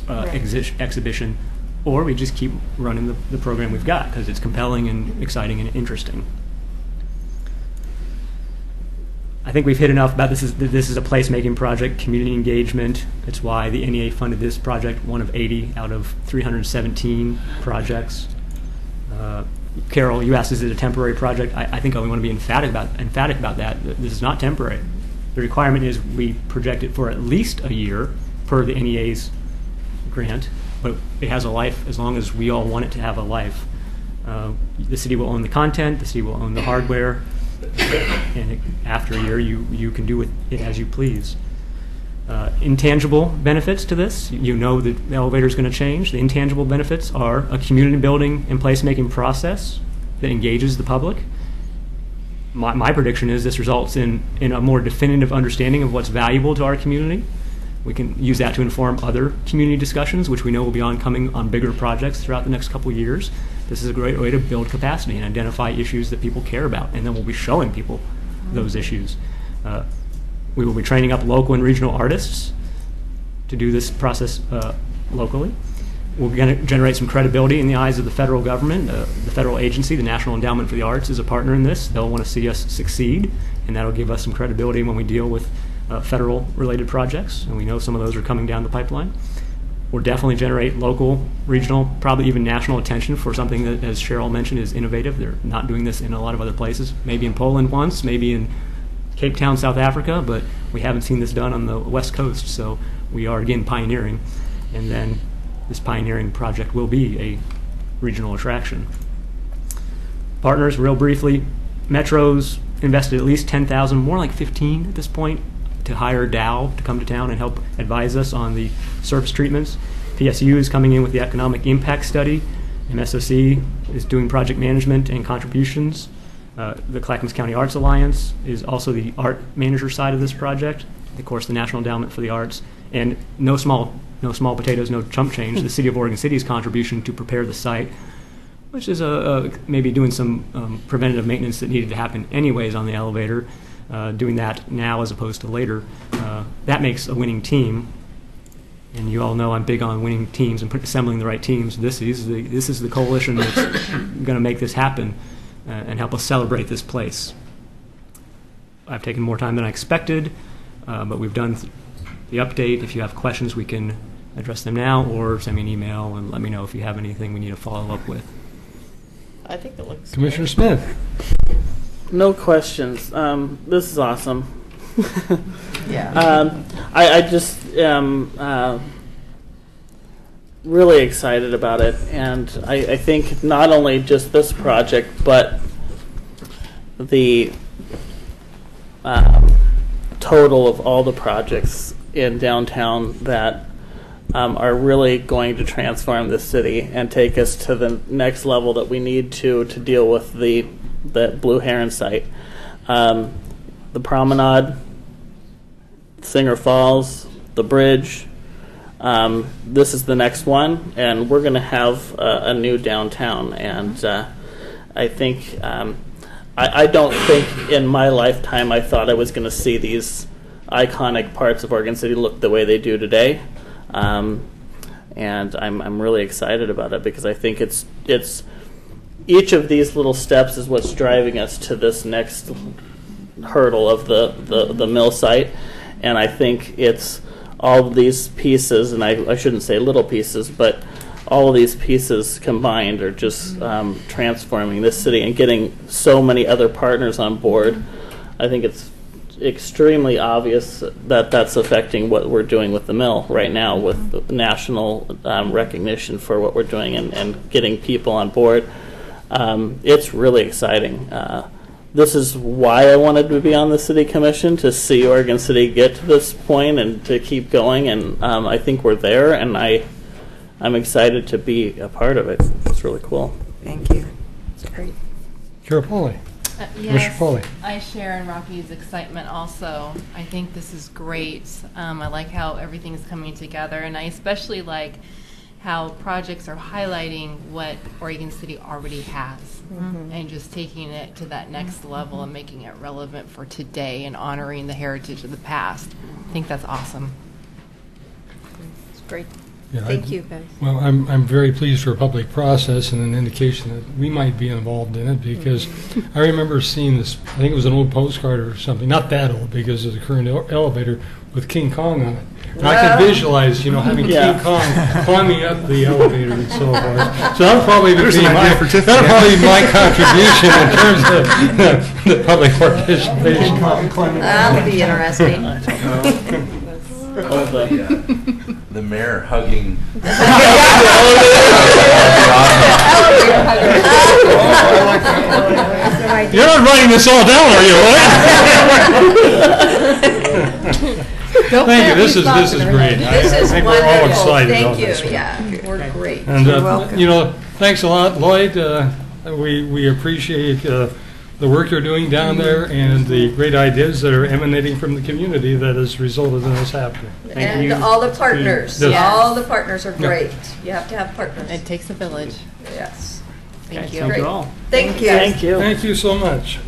exhibition, or we just keep running the program we've got because it's compelling and exciting and interesting. I think we've hit enough about this is a placemaking project, community engagement. It's why the NEA funded this project, one of 80 out of 317 projects. Carol, you asked, is it a temporary project? I think I want to be emphatic about that. This is not temporary. The requirement is we project it for at least a year per the NEA's grant, but it has a life as long as we all want it to have a life. The city will own the content, the city will own the hardware, and after a year you can do with it as you please. Intangible benefits to this, you know that the elevator is going to change. The intangible benefits are a community building and placemaking process that engages the public. My prediction is this results in a more definitive understanding of what's valuable to our community. We can use that to inform other community discussions, which we know will be coming on bigger projects throughout the next couple of years. This is a great way to build capacity and identify issues that people care about, and then we'll be showing people those issues. We will be training up local and regional artists to do this process locally. We're going to generate some credibility in the eyes of the federal government. The federal agency, the National Endowment for the Arts, is a partner in this. They'll want to see us succeed, and that'll give us some credibility when we deal with federal-related projects, and we know some of those are coming down the pipeline. We'll definitely generate local, regional, probably even national attention for something that, as Cheryl mentioned, is innovative. They're not doing this in a lot of other places. Maybe in Poland once, maybe in Cape Town, South Africa, but we haven't seen this done on the West Coast, so we are, again, pioneering. And then this pioneering project will be a regional attraction. Partners, real briefly, Metro's invested at least $10,000, more like 15 at this point, to hire Dow to come to town and help advise us on the surface treatments. PSU is coming in with the economic impact study. MSOC is doing project management and contributions. The Clackamas County Arts Alliance is also the art manager side of this project. Of course, the National Endowment for the Arts, and no small potatoes, no chump change. The City of Oregon City's contribution to prepare the site, which is maybe doing some preventative maintenance that needed to happen anyways on the elevator. Doing that now as opposed to later, that makes a winning team. And you all know I'm big on winning teams and assembling the right teams. This is the coalition that's going to make this happen and help us celebrate this place. I've taken more time than I expected, but we've done the update. If you have questions, we can address them now, or send me an email and let me know if you have anything we need to follow up with. I think that looks Commissioner Smith. No questions. This is awesome. Yeah. I just am really excited about it, and I think not only just this project, but the total of all the projects in downtown that are really going to transform the city and take us to the next level that we need to deal with the Blue Heron site. The promenade, Singer Falls, the bridge. This is the next one, and we're going to have a new downtown. And I think I don't think in my lifetime I thought I was going to see these iconic parts of Oregon City look the way they do today. And I'm really excited about it because I think it's each of these little steps is what's driving us to this next hurdle of the mill site. And I think it's all of these pieces, and I shouldn't say little pieces, but all of these pieces combined are just transforming this city and getting so many other partners on board. I think it's extremely obvious that that's affecting what we're doing with the mill right now, with national recognition for what we're doing and getting people on board. It's really exciting. This is why I wanted to be on the city commission, to see Oregon City get to this point and to keep going, and I think we're there, and I'm excited to be a part of it. It's really cool. Thank you. It's great. Kara Pauly. Yes, Pauly. I share in Rocky's excitement also. I think this is great. I like how everything's coming together, and I especially like how projects are highlighting what Oregon City already has and just taking it to that next level and making it relevant for today and honoring the heritage of the past. I think that's awesome. It's great. Yeah, Thank you, guys. Well, I'm very pleased for a public process and an indication that we might be involved in it, because I remember seeing this, I think it was an old postcard or something, not that old because of the current elevator, with King Kong on it. And I could visualize, having King Kong climbing up the elevator and so forth. So that'll probably be my contribution in terms of the public participation. That'll be interesting. The mayor hugging. You're not writing this all down, are you, Lloyd? Thank you. This is great. This is I think wonderful. we're all excited about Thank you. this one. Yeah, we're great. And You're welcome. thanks a lot, Lloyd. We appreciate the work you're doing down there and the great ideas that are emanating from the community that has resulted in this happening. And you. All the partners. Yes. All the partners are great. You have to have partners. It takes a village. Yes. Thank you. Thank you all. Thank you. Thank you. Thank you so much.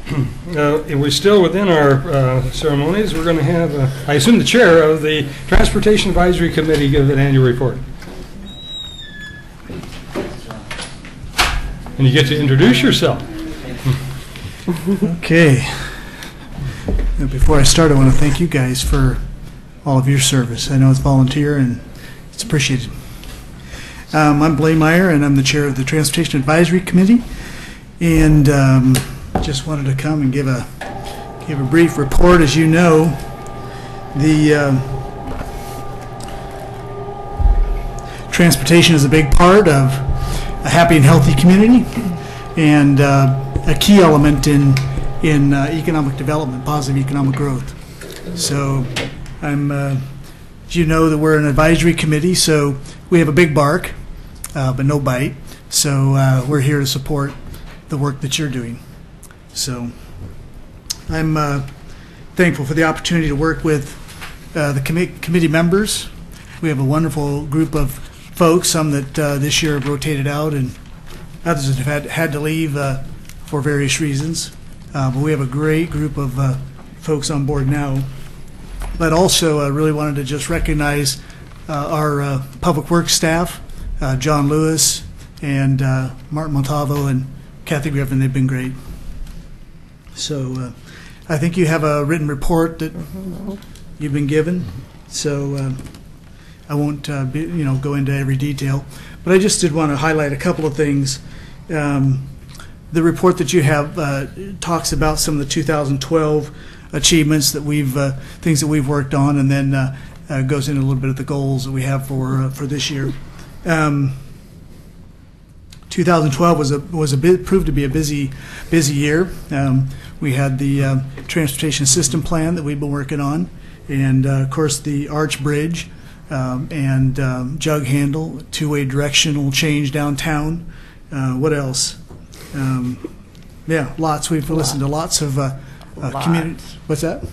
We're still within our ceremonies. We're going to have, I assume, the chair of the Transportation Advisory Committee give an annual report. And you get to introduce yourself. Okay. Before I start, I want to thank you guys for all of your service. I know it's volunteer and it's appreciated. I'm Blaine Meyer, and I'm the chair of the Transportation Advisory Committee, and just wanted to come and give a brief report. As you know, the transportation is a big part of a happy and healthy community, and a key element in economic development, positive economic growth. So as you know, that we're an advisory committee, so we have a big bark, but no bite. So we're here to support the work that you're doing. So I'm thankful for the opportunity to work with the committee members. We have a wonderful group of folks, some that this year have rotated out, and others that have had to leave for various reasons. But we have a great group of folks on board now. But also, I really wanted to just recognize our public works staff, John Lewis and Martin Montalvo and Kathy Griffin. They've been great. So I think you have a written report that you've been given. So I won't go into every detail. But I just did want to highlight a couple of things. The report that you have talks about some of the 2012 achievements that things that we've worked on, and then goes into a little bit of the goals that we have for this year. 2012 proved to be a busy year. We had the transportation system plan that we've been working on, and of course the Arch Bridge and jug handle, two-way directional change downtown. What else? Yeah, lots. We've listened to lots of community. What's that?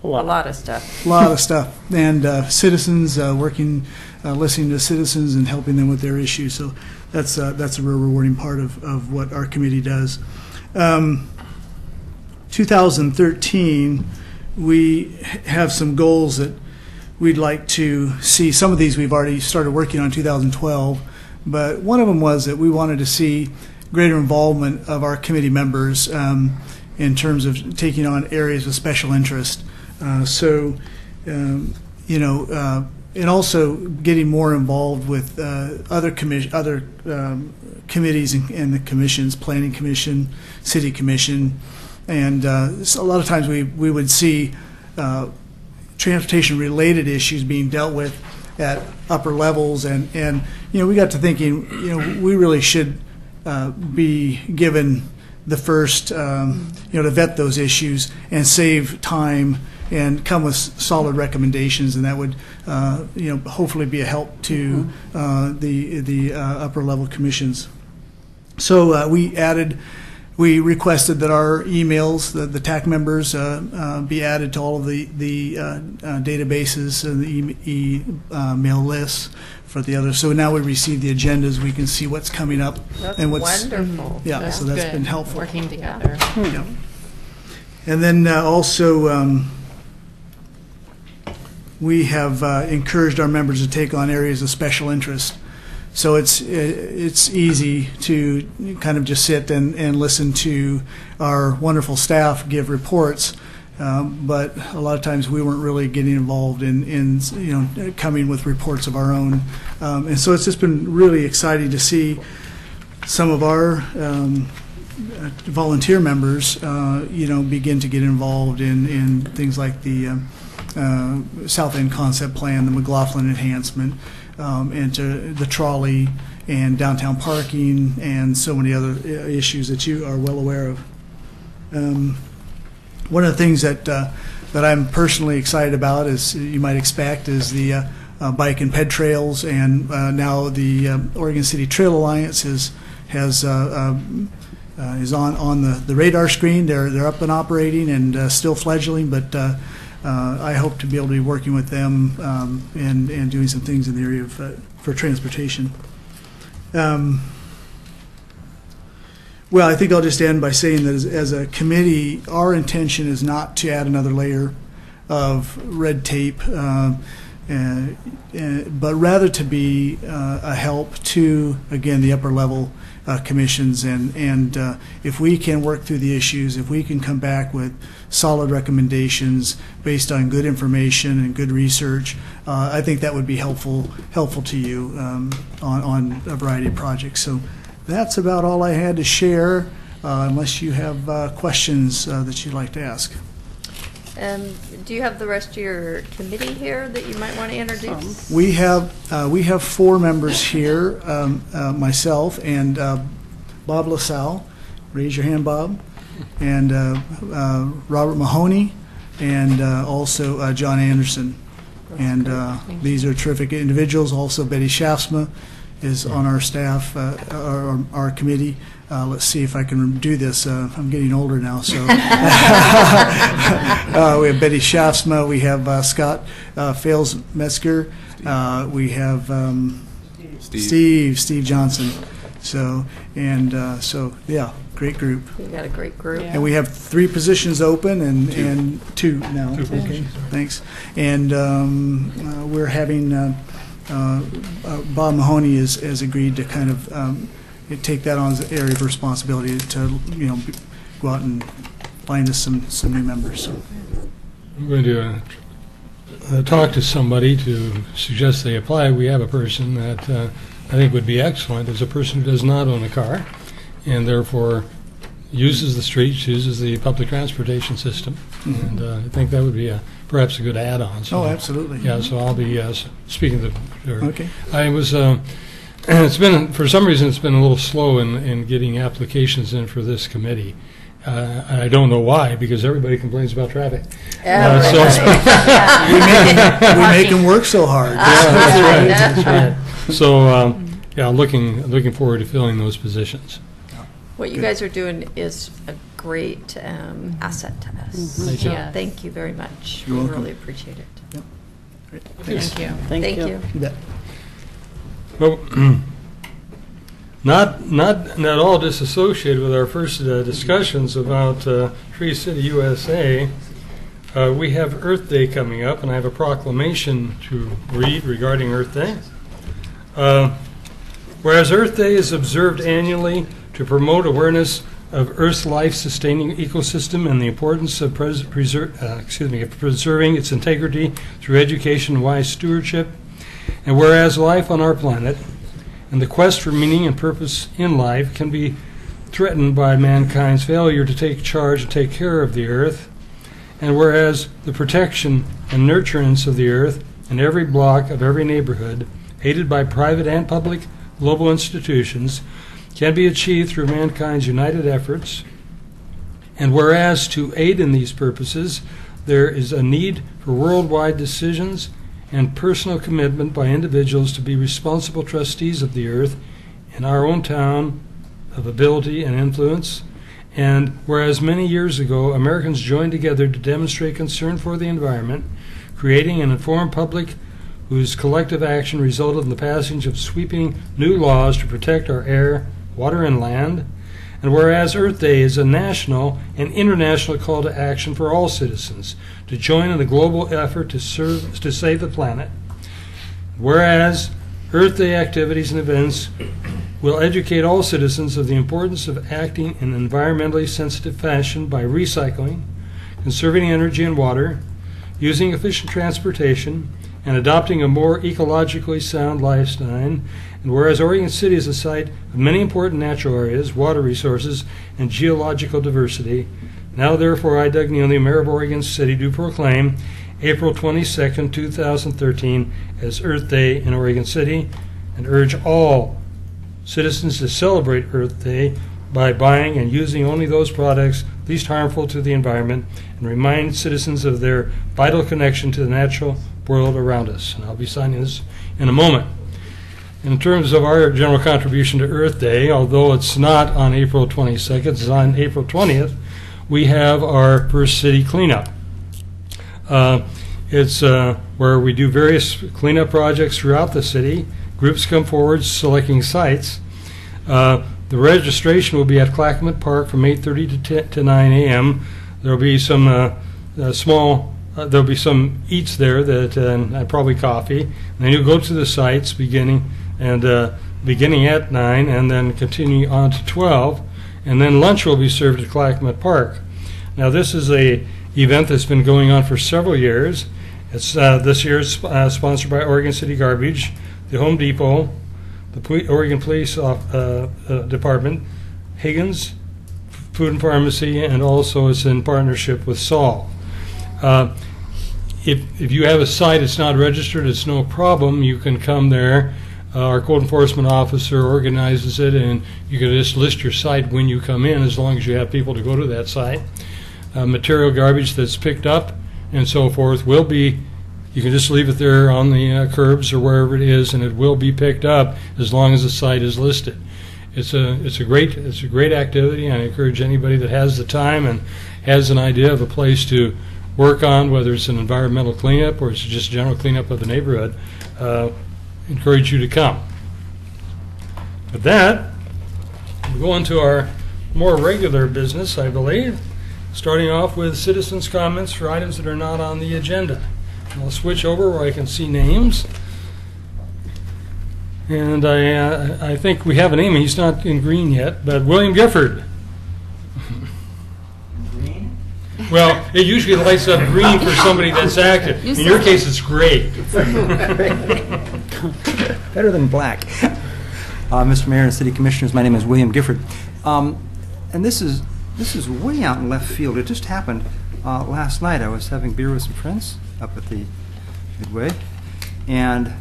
A lot of stuff. A lot of stuff. And citizens working, listening to citizens and helping them with their issues. So that's a real rewarding part of what our committee does. 2013, we have some goals that we'd like to see. Some of these we've already started working on in 2012, but one of them was that we wanted to see greater involvement of our committee members in terms of taking on areas of special interest. And also getting more involved with other committees and the commissions, Planning Commission, City Commission, and so a lot of times we would see transportation-related issues being dealt with at upper levels, and we got to thinking, we really should be given the first, to vet those issues and save time and come with solid recommendations, and that would, hopefully be a help to the upper level commissions. So we requested that our emails, the TAC members, be added to all of the databases and the email lists for the others. So now we receive the agendas, we can see what's coming up. That's and what's wonderful. Yeah, so that's good. been helpful. Working together. Yeah. And then also we have encouraged our members to take on areas of special interest. So it's easy to kind of just sit and listen to our wonderful staff give reports, but a lot of times we weren't really getting involved in coming with reports of our own, and so it's just been really exciting to see some of our volunteer members begin to get involved in things like the South End Concept Plan, the McLaughlin Enhancement, and to the trolley and downtown parking and so many other issues that you are well aware of. One of the things that I'm personally excited about, as you might expect, is the bike and ped trails, and now the Oregon City Trail Alliance is on the radar screen. They're up and operating and still fledgling, but I hope to be able to be working with them and doing some things in the area of for transportation. Well, I think I'll just end by saying that as a committee, our intention is not to add another layer of red tape, but rather to be a help to, again, the upper level commissions, and if we can work through the issues, if we can come back with solid recommendations based on good information and good research, I think that would be helpful to you on a variety of projects. So that's about all I had to share, unless you have questions that you'd like to ask. Do you have the rest of your committee here that you might want to introduce? We have 4 members here, myself and Bob LaSalle. Raise your hand, Bob. And Robert Mahoney, and also John Anderson. And these are terrific individuals. Also, Betty Shafsma is on our staff, our committee. Let's see if I can do this. I'm getting older now, so we have Betty Shafsma, we have Scott Fales-Metzger, we have Steve Johnson. So yeah, great group. You got a great group. And we have 3 positions open and 2 now. Okay, thanks. And we're having Bob Mahoney has agreed to kind of take that on as an area of responsibility to go out and find us some new members. So. I'm going to talk to somebody to suggest they apply. We have a person that I think would be excellent as a person who does not own a car and therefore uses the streets, uses the public transportation system, and I think that would be perhaps a good add-on. So, absolutely. Yeah, so I'll be speaking to her. Okay. I was. It's been, for some reason, it's been a little slow in getting applications in for this committee. I don't know why, because everybody complains about traffic. We make them work so hard. That's right. So, yeah, looking forward to filling those positions. What you guys are doing is a great asset to us. Thank you. So thank you very much. You're We welcome. really appreciate it. Thank you. Thank you. You bet. Well, not at all disassociated with our first discussions about Tree City, USA. We have Earth Day coming up, and I have a proclamation to read regarding Earth Day. Whereas Earth Day is observed annually to promote awareness of Earth's life-sustaining ecosystem and the importance of preserving its integrity through education and wise stewardship, and whereas life on our planet and the quest for meaning and purpose in life can be threatened by mankind's failure to take charge and take care of the Earth, and whereas the protection and nurturance of the Earth in every block of every neighborhood, aided by private and public global institutions, can be achieved through mankind's united efforts, and whereas to aid in these purposes, there is a need for worldwide decisions and personal commitment by individuals to be responsible trustees of the Earth in our own town of ability and influence, and whereas many years ago Americans joined together to demonstrate concern for the environment, creating an informed public whose collective action resulted in the passage of sweeping new laws to protect our air, water, and land, and whereas Earth Day is a national and international call to action for all citizens to join in the global effort to save the planet, whereas Earth Day activities and events will educate all citizens of the importance of acting in an environmentally sensitive fashion by recycling, conserving energy and water, using efficient transportation, and adopting a more ecologically sound lifestyle. And whereas Oregon City is a site of many important natural areas, water resources, and geological diversity, now therefore I, Doug Neely, Mayor of Oregon City, do proclaim April 22nd, 2013 as Earth Day in Oregon City, and urge all citizens to celebrate Earth Day by buying and using only those products least harmful to the environment, and remind citizens of their vital connection to the natural world around us. And I'll be signing this in a moment. In terms of our general contribution to Earth Day, although it's not on April 22nd, it's on April 20th, we have our first city cleanup. It's where we do various cleanup projects throughout the city. Groups come forward selecting sites. The registration will be at Clackamas Park from 8:30 to 9 a.m. There will be some there'll be some eats there that probably coffee. And then you'll go to the sites beginning at 9 and then continue on to 12, and then lunch will be served at Clackamas Park. Now this is a event that's been going on for several years. It's this year it's sponsored by Oregon City Garbage, the Home Depot, the Oregon Police Department, Higgins Food and Pharmacy, and also it's in partnership with Saul. If you have a site that's not registered, it's no problem. You can come there. Our code enforcement officer organizes it, and you can just list your site when you come in, as long as you have people to go to that site. Material garbage that's picked up and so forth will be, you can just leave it there on the curbs or wherever it is, and it will be picked up as long as the site is listed. It's a great activity. I encourage anybody that has the time and has an idea of a place to work on, whether it's an environmental cleanup or it's just general cleanup of the neighborhood, encourage you to come. With that, we'll go into our more regular business, I believe, starting off with citizens' comments for items that are not on the agenda. And I'll switch over where I can see names. And I think we have a name. He's not in green yet, but William Gifford. Green? Well, it usually lights up green for somebody that's active. In your case, it's gray. Better than black. Mr. Mayor and City Commissioners, my name is William Gifford. And this is way out in left field. It just happened last night. I was having beer with some friends up at the Midway, and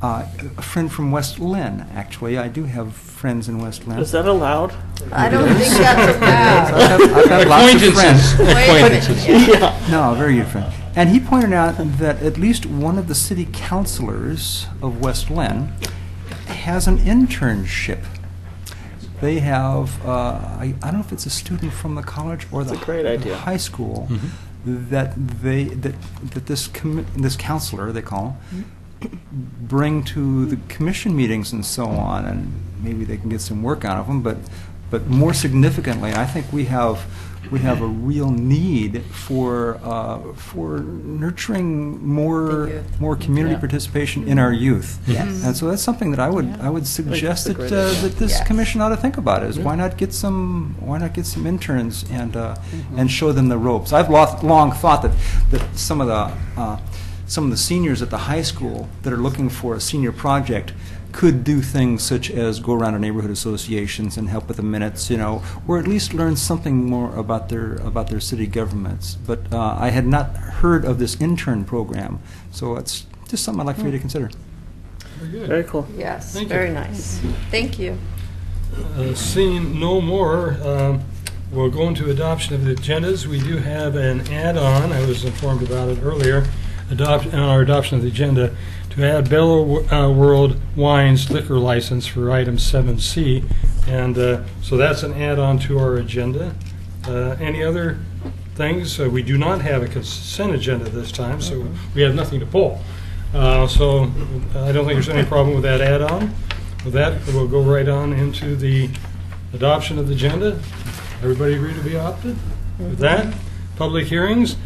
a friend from West Lynn, actually. I do have friends in West Lynn. Is that allowed? I don't think that's allowed. I've got lots of friends. Acquaintances. Yeah. No, very good friend. And he pointed out that at least one of the city councilors of West Lynn has an internship. They have, I don't know if it's a student from the college or the high school, that this counselor, they call him, bring to the commission meetings and so on, and maybe they can get some work out of them. But more significantly, I think we have a real need for nurturing more community participation in our youth. Yes. And so that's something that I would suggest that this commission ought to think about. Is why not get some interns and show them the ropes. I've long thought that some of the seniors at the high school that are looking for a senior project could do things such as go around to neighborhood associations and help with the minutes, or at least learn something more about their city governments. But I had not heard of this intern program, so it's just something I'd like for you to consider. Very good. Very cool. Yes, Thank very you. nice. Thank you. Seeing no more, we'll go into adoption of the agendas. We do have an add-on. I was informed about it earlier. On our adoption of the agenda, to add Bella World Wines liquor license for item 7C, and so that's an add-on to our agenda. Any other things? We do not have a consent agenda this time, so we have nothing to pull. So I don't think there's any problem with that add-on. With that, we'll go right on into the adoption of the agenda. Everybody agree to be adopted? With that, public hearings.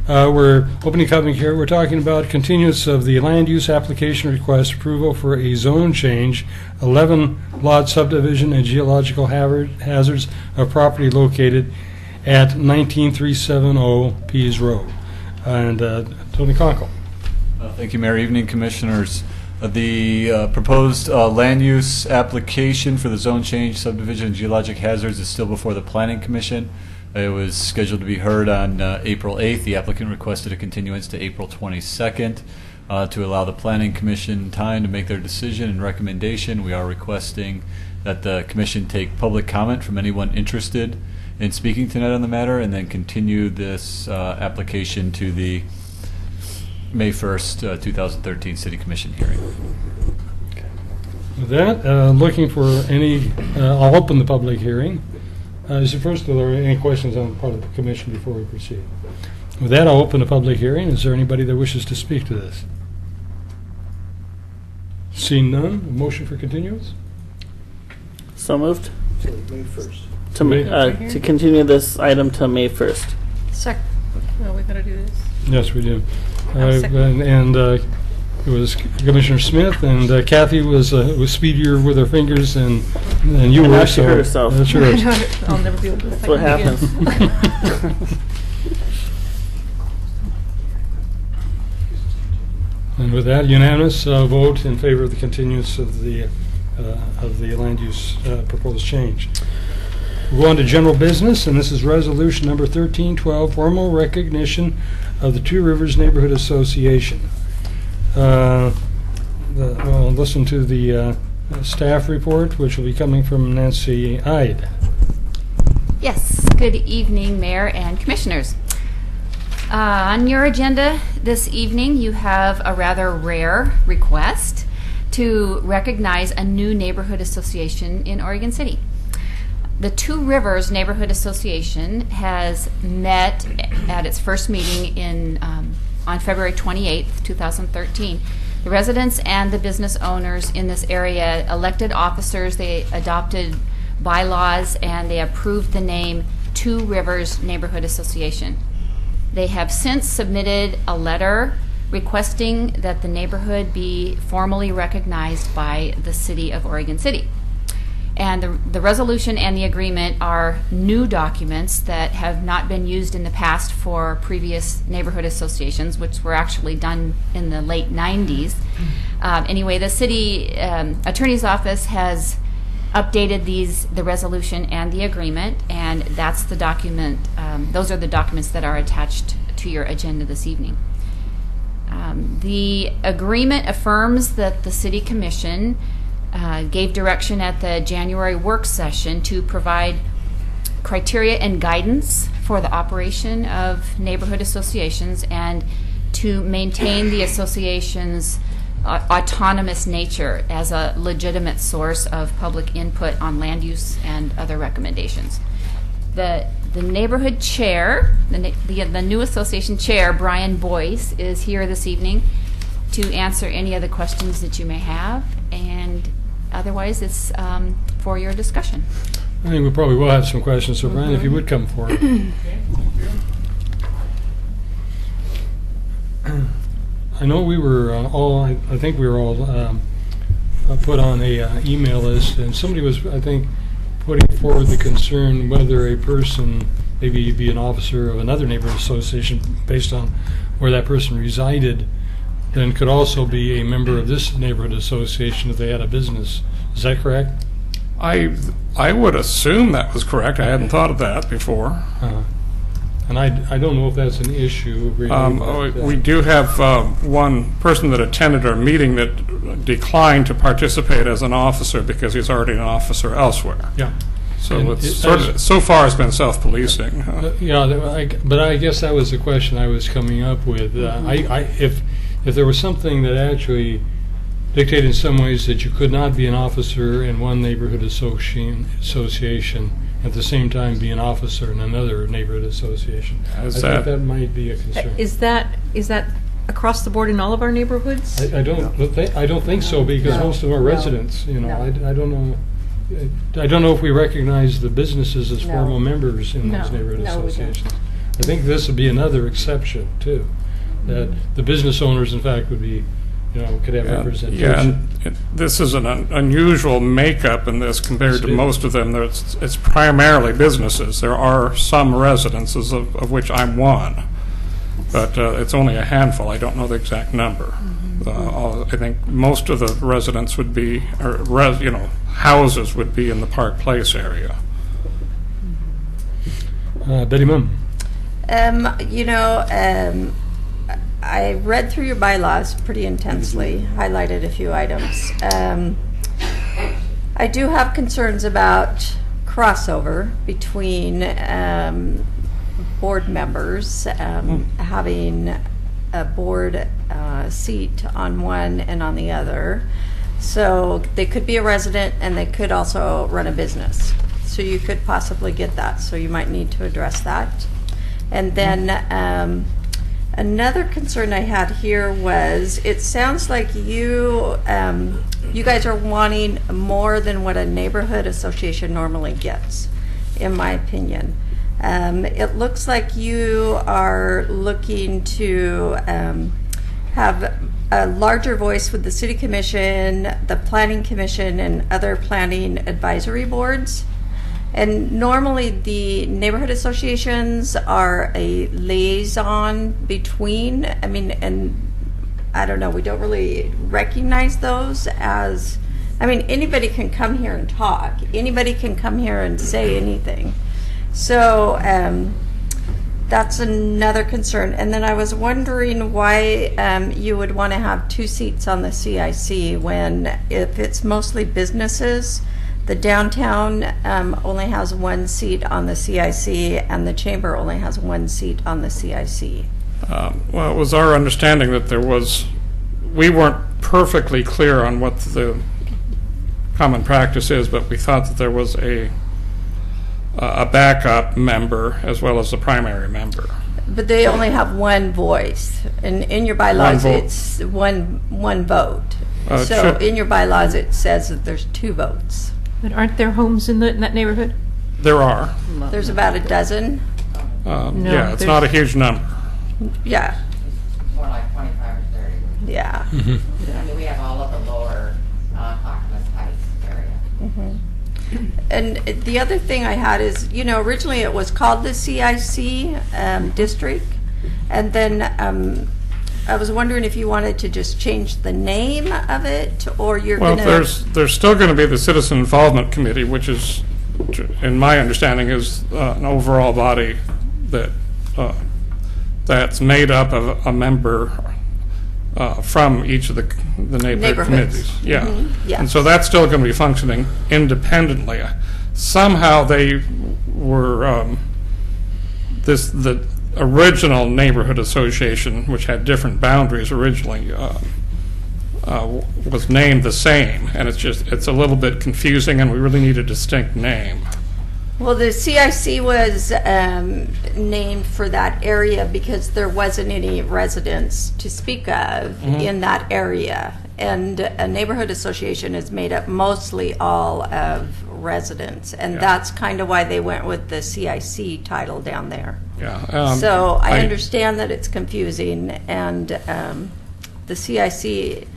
We're opening public here. We're talking about continuance of the land use application request approval for a zone change, 11 lot subdivision and geological hazards of property located at 19370 Pease Road. And Tony Conkle. Thank you, Mayor. Evening, Commissioners. The proposed land use application for the zone change, subdivision, and geologic hazards is still before the Planning Commission. It was scheduled to be heard on April 8th. The applicant requested a continuance to April 22nd to allow the Planning Commission time to make their decision and recommendation. We are requesting that the Commission take public comment from anyone interested in speaking tonight on the matter, and then continue this application to the May 1st, 2013 City Commission hearing. With that, looking for any, I'll open the public hearing. First, are there any questions on the part of the Commission before we proceed? With that, I'll open the public hearing. Is there anybody that wishes to speak to this? Seeing none, a motion for continuance? So moved. May 1st. To continue this item to May 1st. Second. No, we gotta do this. Yes, we do. second. It was Commissioner Smith, and Kathy was speedier with her fingers than you And were. now she hurt herself. That's yours. I'll never be able to do That's what happens. And with that, unanimous vote in favor of the continuance of the land use proposed change. We'll go on to general business, and this is resolution number 1312, formal recognition of the Two Rivers Neighborhood Association. We'll listen to the staff report, which will be coming from Nancy Ide. Yes, good evening, Mayor and Commissioners. On your agenda this evening, you have a rather rare request to recognize a new neighborhood association in Oregon City. The Two Rivers Neighborhood Association has met at its first meeting on February 28th, 2013. The residents and the business owners in this area elected officers, they adopted bylaws, and they approved the name Two Rivers Neighborhood Association. They have since submitted a letter requesting that the neighborhood be formally recognized by the City of Oregon City. And the resolution and the agreement are new documents that have not been used in the past for previous neighborhood associations, which were actually done in the late 90s. Anyway, the city attorney's office has updated the resolution and the agreement, and that's the document. Those are the documents that are attached to your agenda this evening. The agreement affirms that the City Commission gave direction at the January work session to provide criteria and guidance for the operation of neighborhood associations and to maintain the association's autonomous nature as a legitimate source of public input on land use and other recommendations. The neighborhood chair, the new association chair, Brian Boyce, is here this evening to answer any of the questions that you may have, and otherwise it's for your discussion. I think we probably will have some questions, so Brian, if you would come forward. I know we were I think we were all put on a email list, and somebody was, I think, putting forward the concern whether a person, maybe be an officer of another neighborhood association based on where that person resided, then could also be a member of this neighborhood association if they had a business. Is that correct? I would assume that was correct. I hadn't thought of that before. And I don't know if that's an issue. Really, we do have one person that attended our meeting that declined to participate as an officer because he's already an officer elsewhere. Yeah. So so far it's been self-policing. But I guess that was the question I was coming up with. If there was something that actually dictated in some ways that you could not be an officer in one neighborhood association at the same time be an officer in another neighborhood association, I think that might be a concern. Is that across the board in all of our neighborhoods? I don't think so, because most of them are residents. You know, I don't know. I don't know if we recognize the businesses as formal members in those neighborhood associations. I think this would be another exception too, that the business owners, in fact, would be, could have representation. Yeah, and this is an unusual makeup in this compared to most of them. It's primarily businesses. There are some residences, of which I'm one, but it's only a handful. I don't know the exact number. I think most of the residents would be, houses would be in the Park Place area. Betty Mum. I read through your bylaws pretty intensely, highlighted a few items. I do have concerns about crossover between board members having a board seat on one and on the other. So they could be a resident and they could also run a business. So you could possibly get that. So you might need to address that. And then another concern I had here was, it sounds like you guys are wanting more than what a neighborhood association normally gets, in my opinion. It looks like you are looking to have a larger voice with the City Commission, the Planning Commission, and other planning advisory boards. And normally the neighborhood associations are a liaison between, and I don't know, we don't really recognize those as, anybody can come here and talk. Anybody can come here and say anything. So that's another concern. And then I was wondering why you would want to have 2 seats on the CIC when, if it's mostly businesses, the downtown only has 1 seat on the CIC, and the chamber only has 1 seat on the CIC. Well, it was our understanding that we weren't perfectly clear on what the common practice is, but we thought that there was a backup member as well as the primary member. But they only have 1 voice, and in your bylaws it's one vote. So in your bylaws it says that there's 2 votes. But aren't there homes in that neighborhood? There are. There's about a dozen. Yeah, it's not a huge number. Yeah. More like 25 or 30. Yeah. Mm-hmm. We have all of the lower Clackamas Heights area. And the other thing I had is, originally it was called the CIC district, and then I was wondering if you wanted to just change the name of it, or you're going to... Well, there's still going to be the Citizen Involvement Committee, which is, in my understanding, is an overall body that's made up of a member from each of the neighborhood Neighborhoods. committees. Yeah. Yeah. And so that's still going to be functioning independently. Somehow they were, the original neighborhood association, which had different boundaries originally, was named the same, and it's a little bit confusing, and we really need a distinct name. Well, the CIC was named for that area because there wasn't any residents to speak of in that area. And a neighborhood association is made up mostly all of residents. And that's kind of why they went with the CIC title down there. Yeah. So I understand that it's confusing. And the CIC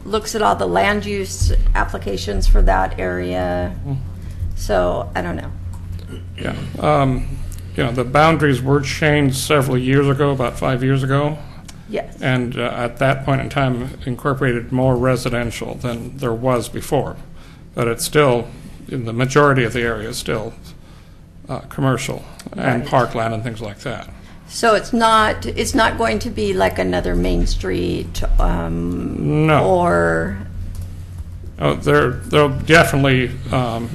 looks at all the land use applications for that area. So I don't know. Yeah, the boundaries were changed several years ago, about 5 years ago. Yes. And at that point in time, incorporated more residential than there was before. But it's still, in the majority of the area, is still commercial and parkland and things like that. So it's not going to be like another Main Street No. or... Oh, there'll definitely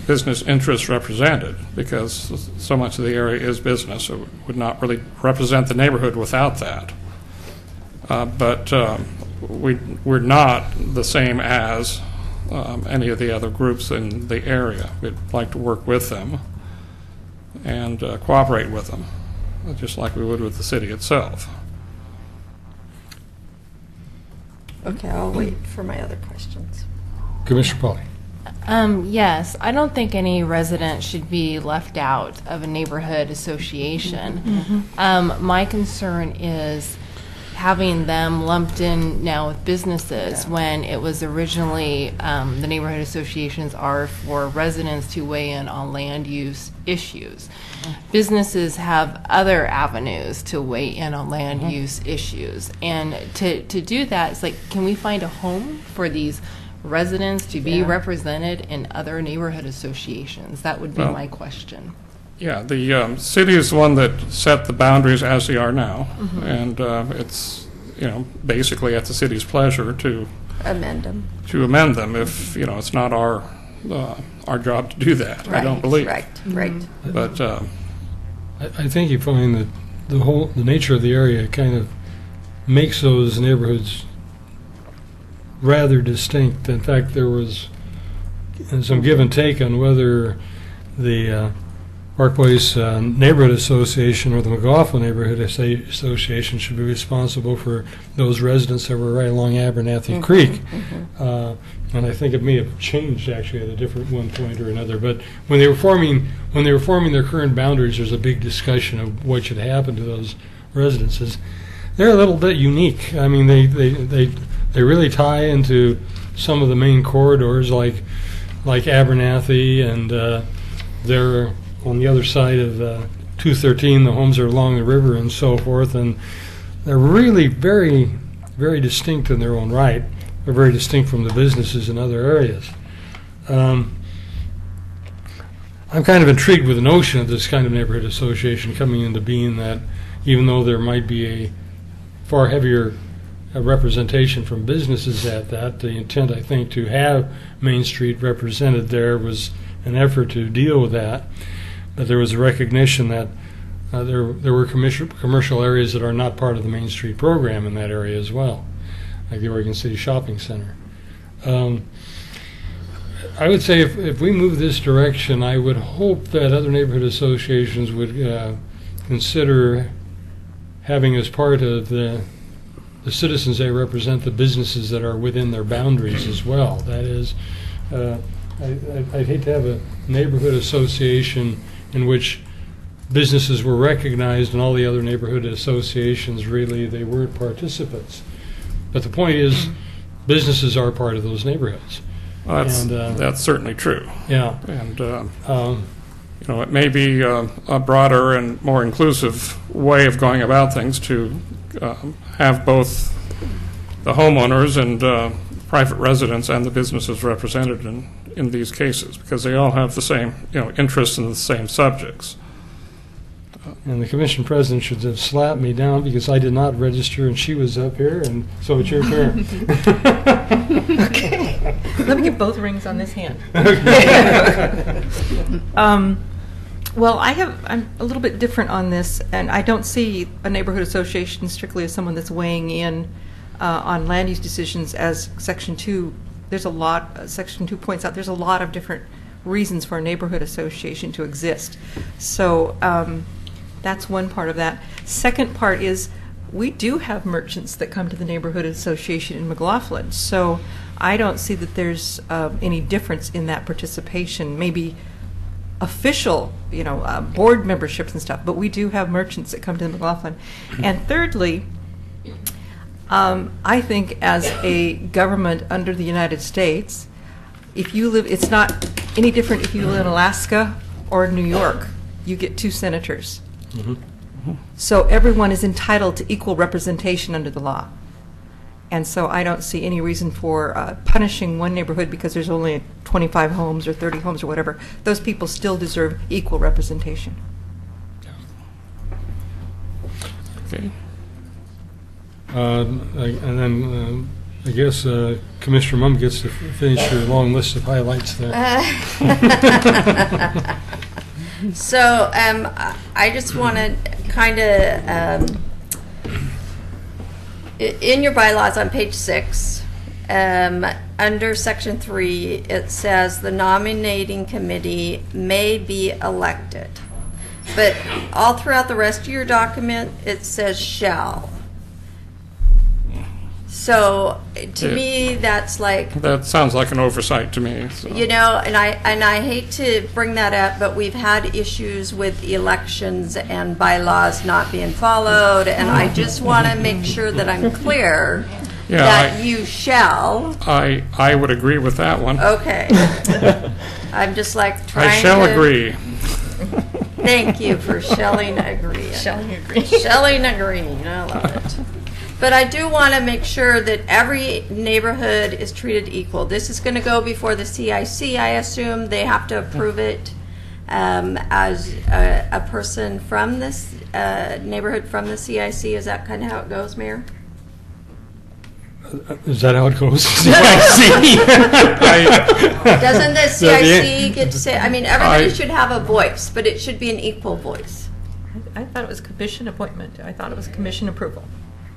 business interests represented because so much of the area is business. So it would not really represent the neighborhood without that. But we're not the same as any of the other groups in the area. We'd like to work with them and cooperate with them, just like we would with the city itself. Okay, I'll wait for my other questions. Commissioner Pauly. Yes, I don't think any resident should be left out of a neighborhood association. My concern is having them lumped in now with businesses when it was originally the neighborhood associations are for residents to weigh in on land use issues. Businesses have other avenues to weigh in on land use issues, and to do that, it's like, can we find a home for these residents to be represented in other neighborhood associations? That would be my question. Yeah, the city is the one that set the boundaries as they are now, and it's basically at the city's pleasure to amend them. If it's not our job to do that. I don't believe. Right. But I think you find that the nature of the area kind of makes those neighborhoods rather distinct. In fact, there was some give and take on whether the Park Place Neighborhood Association or the McLaughlin Neighborhood Association should be responsible for those residents that were right along Abernathy Creek. And I think it may have changed actually at a different one point or another. But when they were forming their current boundaries, there's a big discussion of what should happen to those residences. They're a little bit unique. I mean, they really tie into some of the main corridors like Abernathy, and they're on the other side of 213. The homes are along the river and so forth, and they're really very, very distinct in their own right. They're very distinct from the businesses in other areas. I'm kind of intrigued with the notion of this kind of neighborhood association coming into being, that even though there might be a far heavier representation from businesses at that, the intent, I think, to have Main Street represented there was an effort to deal with that. But there was a recognition that there were commercial areas that are not part of the Main Street program in that area as well, like the Oregon City Shopping Center. I would say if we move this direction, I would hope that other neighborhood associations would consider having as part of the citizens they represent the businesses that are within their boundaries as well. That is, I'd hate to have a neighborhood association in which businesses were recognized and all the other neighborhood associations really, they weren't participants. But the point is, businesses are part of those neighborhoods. Well, that's certainly true. Yeah. And it may be a broader and more inclusive way of going about things to have both the homeowners and private residents and the businesses represented in these cases, because they all have the same interests in the same subjects. And the commission president should have slapped me down because I did not register and she was up here, and so it's your turn. Okay. Let me get both rings on this hand. Well, I'm a little bit different on this, and I don't see a neighborhood association strictly as someone that's weighing in on land use decisions as Section 2. There's a lot, Section 2 points out, there's a lot of different reasons for a neighborhood association to exist. So that's one part of that. Second part is we do have merchants that come to the neighborhood association in McLaughlin. So I don't see that there's any difference in that participation. Maybe official, board memberships and stuff, but we do have merchants that come to McLaughlin. And thirdly, I think as a government under the United States, if you live, it's not any different if you live in Alaska or New York. You get 2 senators. So everyone is entitled to equal representation under the law. And so I don't see any reason for punishing one neighborhood because there's only 25 homes or 30 homes or whatever. Those people still deserve equal representation. Okay. And then I guess Commissioner Mumm gets to finish your long list of highlights there. So I just want to kind of, in your bylaws on page 6, under section 3, it says the nominating committee may be elected. But all throughout the rest of your document, it says shall. So to me, that's like, That sounds like an oversight to me. So. and I hate to bring that up, but we've had issues with elections and bylaws not being followed, and I just want to make sure that I'm clear that you shall. I would agree with that one. Okay. I'm just like trying to. I shall agree. Thank you for shelling agree. Shelling agree. Shelling agreeing. I love it. But I do want to make sure that every neighborhood is treated equal. This is going to go before the CIC, I assume. They have to approve it as a person from this neighborhood from the CIC. Is that kind of how it goes, Mayor? Is that how it goes? Doesn't the CIC get to say? I mean, everybody should have a voice, but it should be an equal voice. I thought it was commission appointment. I thought it was commission approval.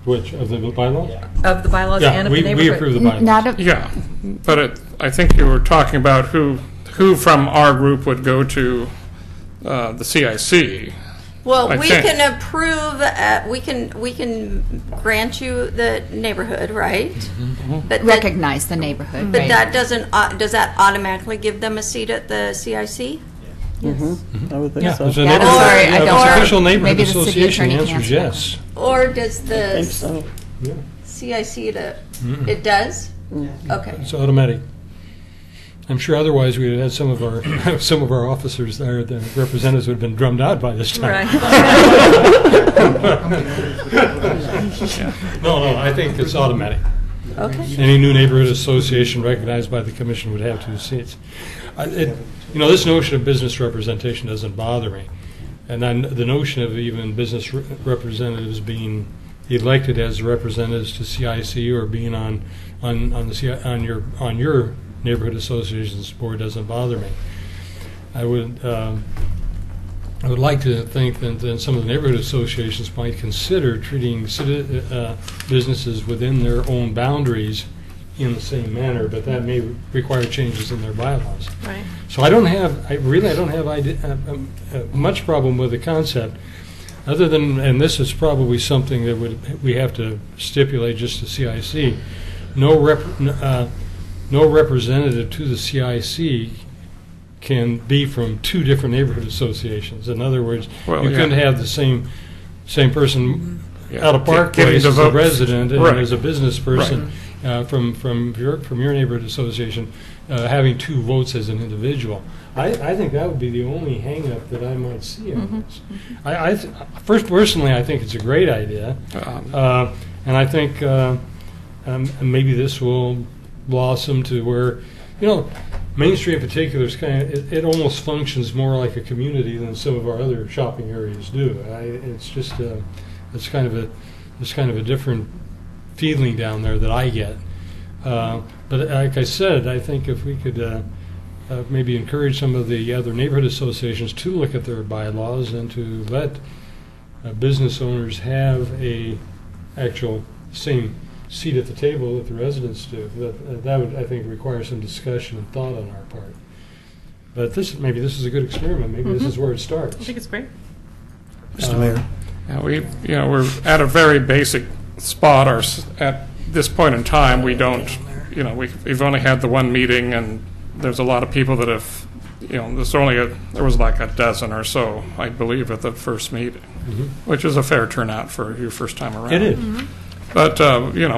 Which, of the bylaws? Of the bylaws and of the neighborhood. we approve the bylaws. Yeah, but I think you were talking about who from our group would go to the CIC. Well, we can approve. We can grant you the neighborhood, right? But recognize the neighborhood. But right. that doesn't. Does that automatically give them a seat at the CIC? Yes. I would think so. There's a official neighborhood association answers yes. Or does the I think so. CIC it does? Okay. It's automatic. I'm sure otherwise we would have had some of our officers there, the representatives would have been drummed out by this time. Right. No, I think it's automatic. Okay. Any new neighborhood association recognized by the commission would have 2 seats. This notion of business representation doesn't bother me. And then the notion of even business representatives being elected as representatives to CIC or being on your neighborhood association's board doesn't bother me. I would like to think that some of the neighborhood associations might consider treating businesses within their own boundaries in the same manner, but that may require changes in their bylaws. Right. So I don't have much problem with the concept, other than, and this is probably something that we have to stipulate just to CIC, no representative to the CIC can be from 2 different neighborhood associations. In other words, you couldn't have the same person out of Park Place as a resident and as a business person from your neighborhood association having 2 votes as an individual. I think that would be the only hang-up that I might see on this. Personally, I think it's a great idea, and I think maybe this will blossom to where, Main Street in particular is it almost functions more like a community than some of our other shopping areas do. It's just it's kind of a different feeling down there that I get. But like I said, I think if we could maybe encourage some of the other neighborhood associations to look at their bylaws and to let business owners have a actual same seat at the table that the residents do. That would, I think, require some discussion and thought on our part. But maybe this is a good experiment. Maybe this is where it starts. I think it's great. Mr. Mayor. Yeah, we're at a very basic spot. At this point in time, we don't. We've only had the one meeting, and there's a lot of people that have. There was like a dozen or so, I believe, at the first meeting, which is a fair turnout for your first time around. It is. But,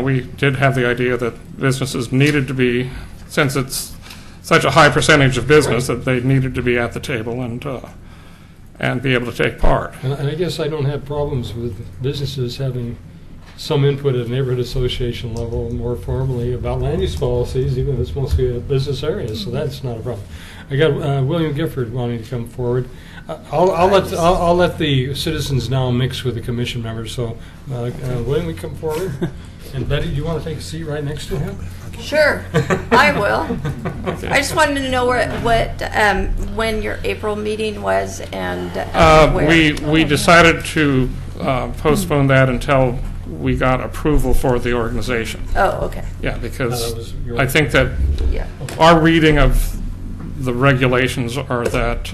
we did have the idea that businesses needed to be, since it's such a high percentage of business, that they needed to be at the table and be able to take part. And I guess I don't have problems with businesses having some input at a neighborhood association level more formally about land use policies, even if it's mostly a business area, so that's not a problem. I got William Gifford wanting to come forward. I'll let the citizens now mix with the commission members. So, William, we come forward. And Betty, do you want to take a seat right next to him? Sure, I will. I just wanted to know when your April meeting was and where. We decided to postpone that until we got approval for the organization. Oh, okay. Yeah, because I think that our reading of the regulations are that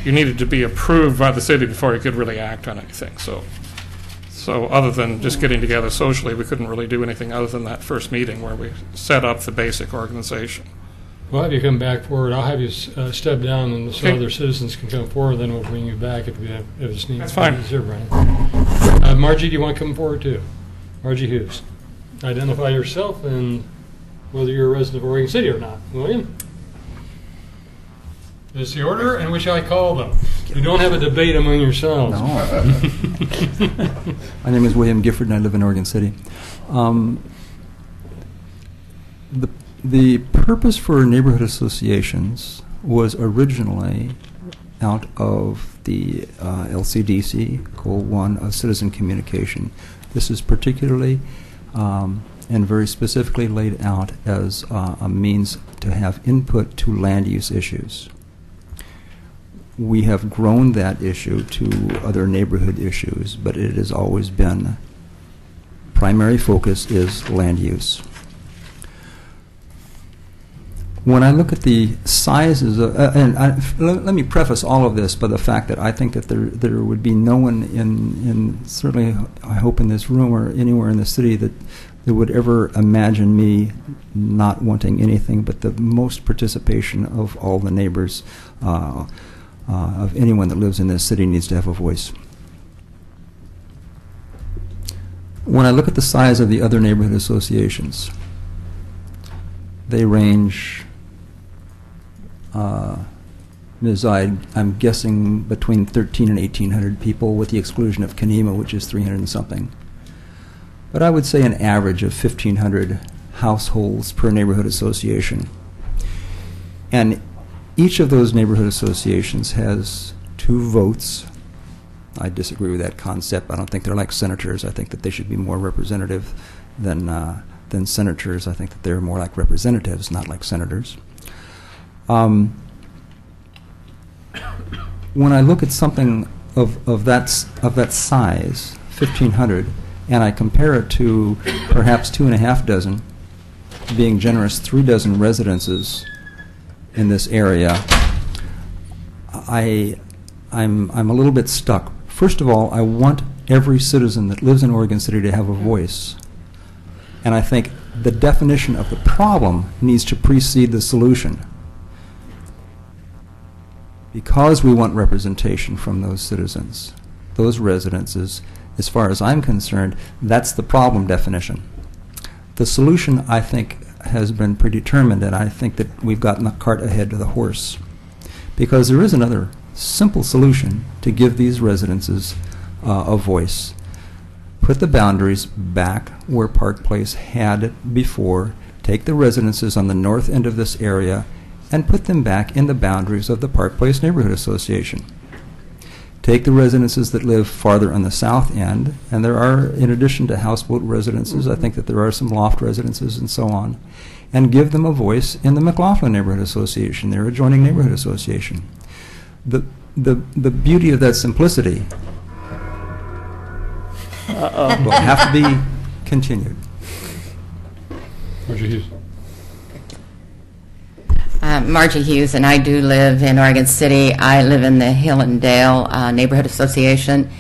you needed to be approved by the city before you could really act on anything. So other than just getting together socially, we couldn't really do anything other than that first meeting where we set up the basic organization. We'll have you come back forward. I'll have you step down, and so other citizens can come forward. Then we'll bring you back if it's needed. That's fine. Margie, do you want to come forward too? Margie Hughes. Identify yourself and whether you're a resident of Oregon City or not. William? This is the order in which I call them. You don't have a debate among yourselves. No. My name is William Gifford, and I live in Oregon City. The purpose for neighborhood associations was originally out of the LCDC, Goal 1 of Citizen Communication. This is particularly and very specifically laid out as a means to have input to land use issues. We have grown that issue to other neighborhood issues, but it has always been primary focus is land use. When I look at the sizes of, let me preface all of this by the fact that I think that there would be no one in certainly I hope in this room or anywhere in the city that would ever imagine me not wanting anything but the most participation of all the neighbors. Of anyone that lives in this city needs to have a voice. When I look at the size of the other neighborhood associations, they range, Ms. I'm guessing between 1,300 and 1,800 people with the exclusion of Kanema, which is 300 and something. But I would say an average of 1,500 households per neighborhood association. And each of those neighborhood associations has 2 votes. I disagree with that concept. I don't think they're like senators. I think that they should be more representative than senators. I think that they're more like representatives, not like senators. When I look at something of that size, 1,500, and I compare it to perhaps 2.5 dozen, being generous, 3 dozen residences in this area, I'm a little bit stuck. First of all, I want every citizen that lives in Oregon City to have a voice. And I think the definition of the problem needs to precede the solution. Because we want representation from those citizens, those residences, as far as I'm concerned, that's the problem definition. The solution, I think, has been predetermined, and I think that we've gotten the cart ahead of the horse. Because there is another simple solution to give these residences a voice. Put the boundaries back where Park Place had it before. take the residences on the north end of this area and put them back in the boundaries of the Park Place Neighborhood Association. Take the residences that live farther on the south end, and there are, in addition to houseboat residences, I think that there are some loft residences and so on, and give them a voice in the McLaughlin Neighborhood Association, their adjoining neighborhood association. The beauty of that simplicity will have to be continued. Margie Hughes. Margie Hughes, and I do live in Oregon City. I live in the Hill and Dale Neighborhood Association,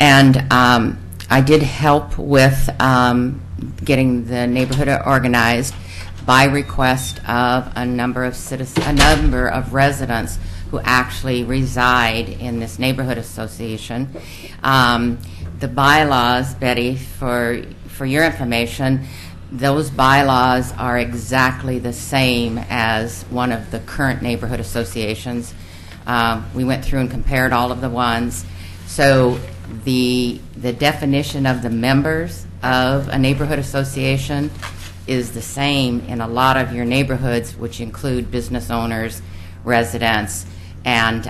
and I did help with getting the neighborhood organized by request of a number of residents who actually reside in this neighborhood association. The bylaws, Betty, for your information, those bylaws are exactly the same as one of the current neighborhood associations. We went through and compared all of the ones. So the definition of the members of a neighborhood association is the same in a lot of your neighborhoods, which include business owners, residents, and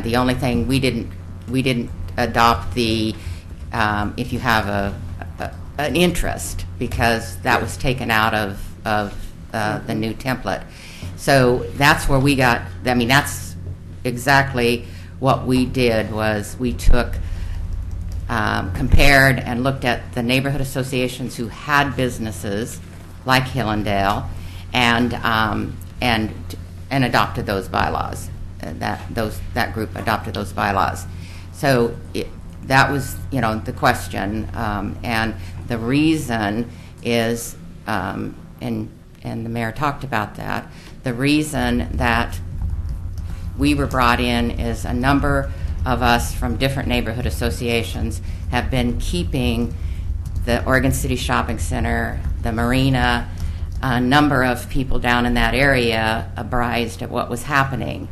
the only thing we didn't adopt the if you have an interest, because that was taken out of the new template. So that's where we got. I mean, that's exactly what we did. Was we took compared and looked at the neighborhood associations who had businesses like Hillendale, and adopted those bylaws. That group adopted those bylaws. So that was, the question, and the reason is, and the mayor talked about that. The reason that we were brought in is a number of us from different neighborhood associations have been keeping the Oregon City Shopping Center, the marina, a number of people down in that area apprised of what was happening.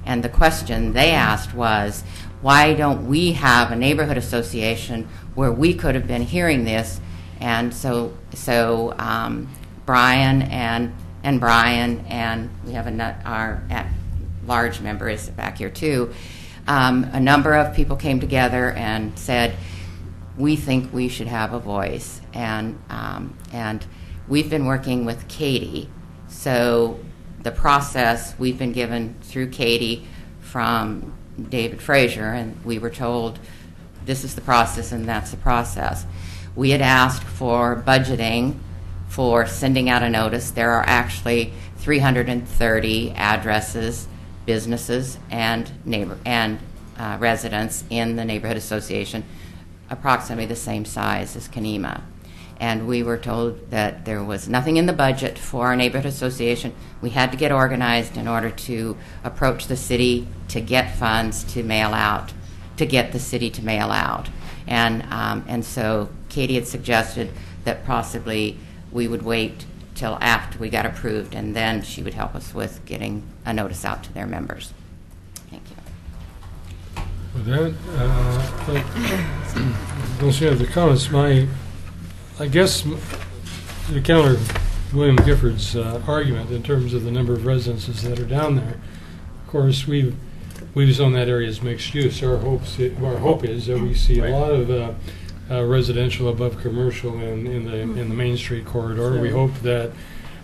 And the question they asked was, why don't we have a neighborhood association where we could have been hearing this? And so Brian and Brian, and we have our at-large member is back here too. A number of people came together and said, we think we should have a voice. And we've been working with Katie. So the process we've been given through Katie from David Frazier, and we were told this is the process and that's the process. We had asked for budgeting for sending out a notice. There are actually 330 addresses, businesses, and residents in the neighborhood association, approximately the same size as Kenema. And we were told that there was nothing in the budget for our neighborhood association. We had to get organized in order to approach the city to get funds to mail out, to get the city to mail out. And so Katie had suggested that possibly we would wait till after we got approved, and then she would help us with getting a notice out to their members. Thank you. With that, don't see any other comments. I guess to counter William Gifford's argument in terms of the number of residences that are down there, of course we've zoned that area as mixed use. Our hope is that we see a lot of residential above commercial in the Main Street corridor. We hope that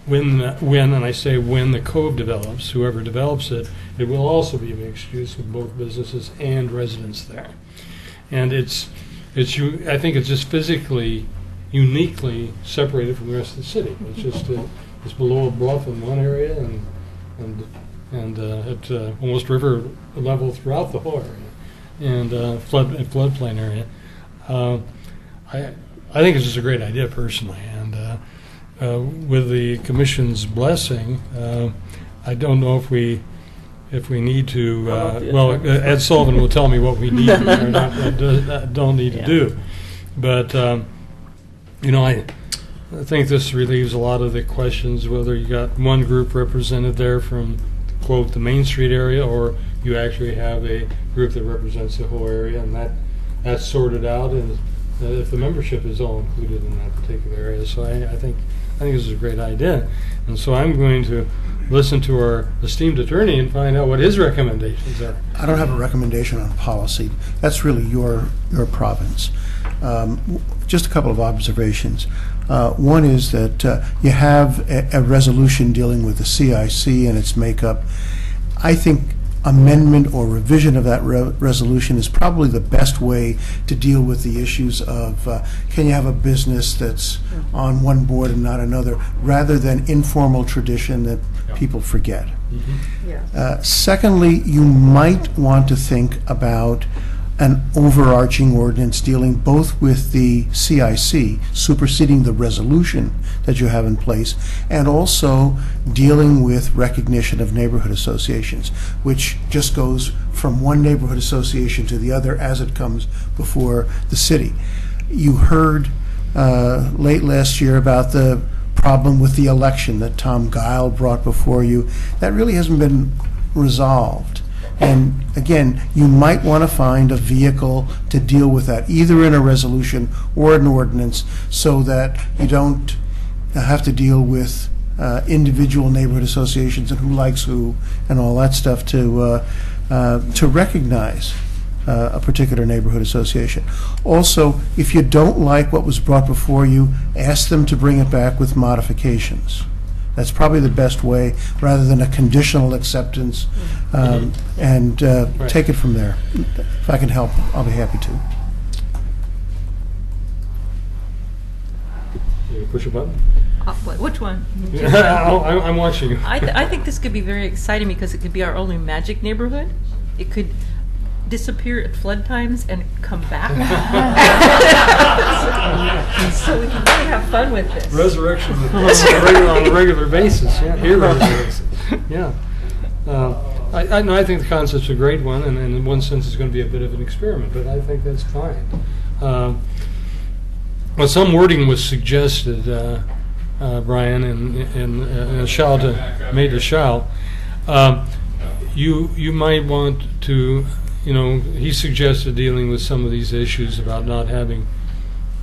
when and I say when the cove develops, whoever develops it, it will also be mixed use with both businesses and residents there. And I think it's just physically uniquely separated from the rest of the city. It's just it's below a bluff in one area and at almost river level throughout the whole area, and floodplain area. I think it's just a great idea personally, and with the commission's blessing, I don't know if we need to. Ed Sullivan will tell me what we need or not, don't need to do, but. I think this relieves a lot of the questions, whether you got one group represented there from, quote, the Main Street area, or you actually have a group that represents the whole area, and that's sorted out. And if the membership is all included in that particular area. So I think this is a great idea. And so I'm going to listen to our esteemed attorney and find out what his recommendations are. I don't have a recommendation on policy. That's really your province. Just a couple of observations. One is that you have a resolution dealing with the CIC and its makeup. I think amendment or revision of that resolution is probably the best way to deal with the issues of can you have a business that's on one board and not another, rather than informal tradition that people forget. Secondly, you might want to think about an overarching ordinance dealing both with the CIC, superseding the resolution that you have in place, and also dealing with recognition of neighborhood associations, which just goes from one neighborhood association to the other as it comes before the city. You heard late last year about the problem with the election that Tom Guile brought before you. That really hasn't been resolved. And again, you might want to find a vehicle to deal with that, either in a resolution or an ordinance, so that you don't have to deal with individual neighborhood associations and who likes who and all that stuff to recognize a particular neighborhood association. Also, if you don't like what was brought before you, ask them to bring it back with modifications. That's probably the best way, rather than a conditional acceptance, and take it from there. If I can help, I'll be happy to. You push a button? Which one? I'm watching you. I think this could be very exciting because it could be our only magic neighborhood. It could disappear at flood times and come back. So we can really have fun with this. Resurrection on a regular basis. Yeah, heroes. Yeah. I think the concept's a great one, and in one sense it's going to be a bit of an experiment, but I think that's fine. Well, some wording was suggested, Brian, in a shall to made a shall. You might want to, he suggested dealing with some of these issues about not having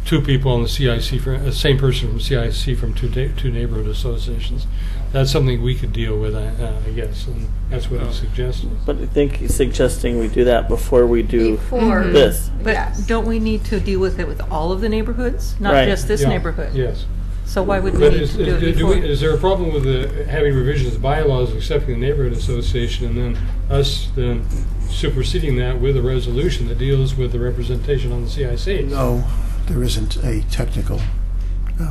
two people on the CIC, same person from CIC from two neighborhood associations. That's something we could deal with, I guess, and that's what he suggested. But I think he's suggesting we do that before we do this. But don't we need to deal with it with all of the neighborhoods, not just this neighborhood? Yes. So why would we need to do it before? Is there a problem with having revisions to bylaws accepting the neighborhood association and then us then superseding that with a resolution that deals with the representation on the CIC? No, there isn't a technical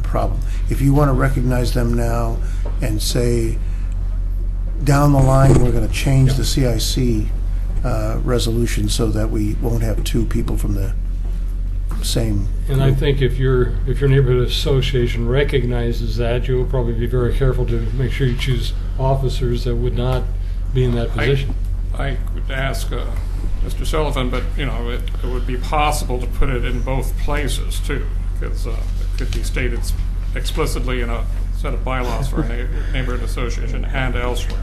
problem. If you want to recognize them now and say, down the line, we're going to change the CIC resolution so that we won't have two people from the same And group. I think if your neighborhood association recognizes that, you'll probably be very careful to make sure you choose officers that would not be in that position. I would ask Mr. Sullivan, but it would be possible to put it in both places too, because it could be stated explicitly in a set of bylaws for a neighborhood association and elsewhere.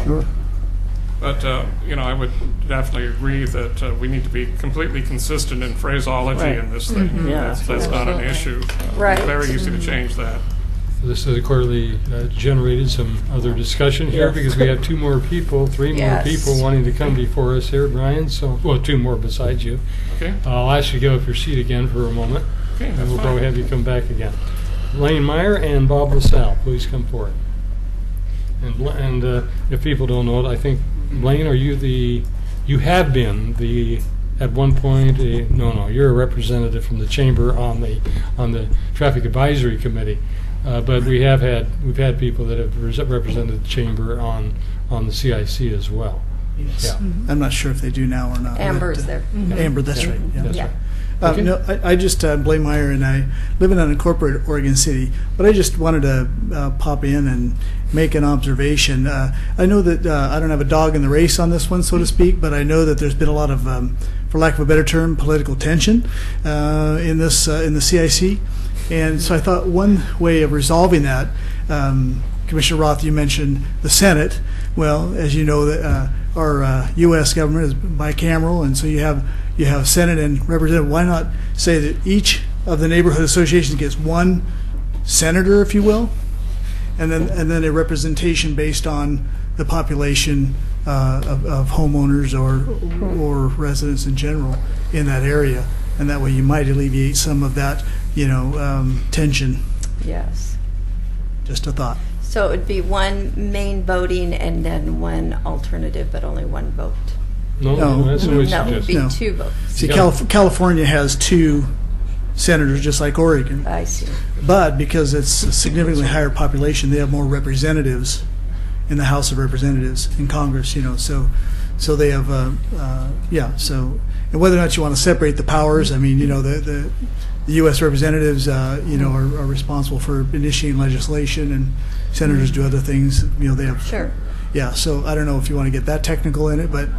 Sure. But I would definitely agree that we need to be completely consistent in phraseology in this thing. Mm-hmm. Yeah, that's not an issue. Right. Very easy to change that. This has clearly generated some other discussion here because we have three more people wanting to come before us here, Brian. So, well, two more besides you. Okay. I'll ask you to go off your seat again for a moment, Okay, and that's we'll fine. probably have you come back again. Lane Meyer and Bob LaSalle, please come forward. And if people don't know it, I think, Lane, you have been at one point, you're a representative from the chamber on the Traffic Advisory Committee. But we've had people that have represented the chamber on the CIC as well. Yes. Yeah. I'm not sure if they do now or not. Amber's there. Amber, that's right. Yeah. That's right. Okay. No, I just, Blaine Meyer, and I live in unincorporated Oregon City, but I just wanted to pop in and make an observation. I know that I don't have a dog in the race on this one, so to speak, but I know that there's been a lot of, for lack of a better term, political tension in the CIC. And so I thought one way of resolving that, Commissioner Roth, you mentioned the Senate. Well, as you know, our U.S. government is bicameral, and so you have you have Senate and Representative. Why not say that each of the neighborhood associations gets one senator, if you will, and then a representation based on the population of homeowners or residents in general in that area, and that way you might alleviate some of that, tension. Yes. Just a thought. So it would be one main voting and then one alternative, but only one vote. No, that's what we No, it would be No. 2 votes. See, California has 2 senators, just like Oregon. I see. But because it's a significantly higher population, they have more representatives in the House of Representatives in Congress. So they have, So, and whether or not you want to separate the powers, I mean, the U.S. representatives, are responsible for initiating legislation, and senators do other things. They have. Sure. Yeah. So I don't know if you want to get that technical in it, but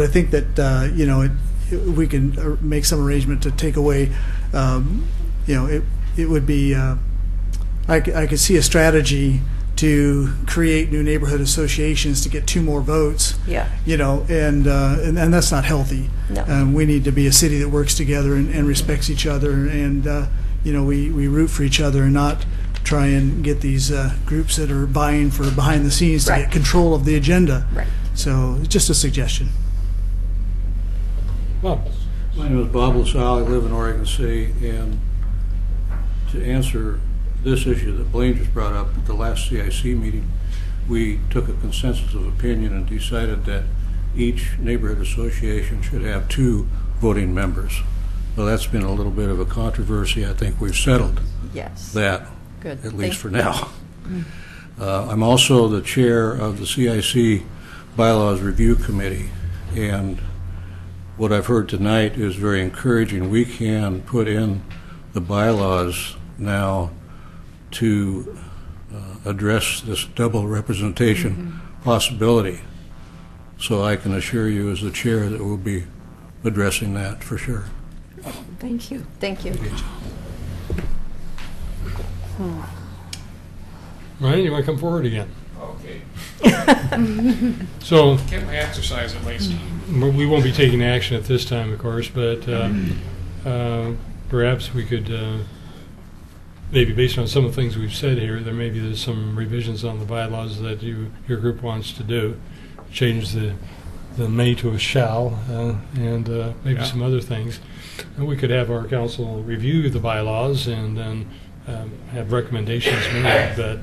I think that we can make some arrangement to take away. It would be. I could see a strategy to create new neighborhood associations to get 2 more votes. Yeah. And that's not healthy. No. We need to be a city that works together and respects each other, and we root for each other and not try and get these groups that are vying for behind the scenes to get control of the agenda. Right. So it's just a suggestion. Well, my name is Bob LaSalle. I live in Oregon City, and to answer this issue that Blaine just brought up at the last CIC meeting, we took a consensus of opinion and decided that each neighborhood association should have 2 voting members. Well, that's been a little bit of a controversy. I think we've settled that, Good. at least for now. I'm also the chair of the CIC Bylaws Review Committee, and what I've heard tonight is very encouraging. We can put in the bylaws now to address this double representation possibility. So I can assure you as the chair that we'll be addressing that for sure. Thank you. Thank you. Ryan, you want to come forward again? Okay. So Get my exercise at least. we won't be taking action at this time, of course, but perhaps we could, maybe based on some of the things we've said here, there's some revisions on the bylaws that your group wants to do, change the may to a shall, and maybe some other things. And we could have our council review the bylaws and then have recommendations made. But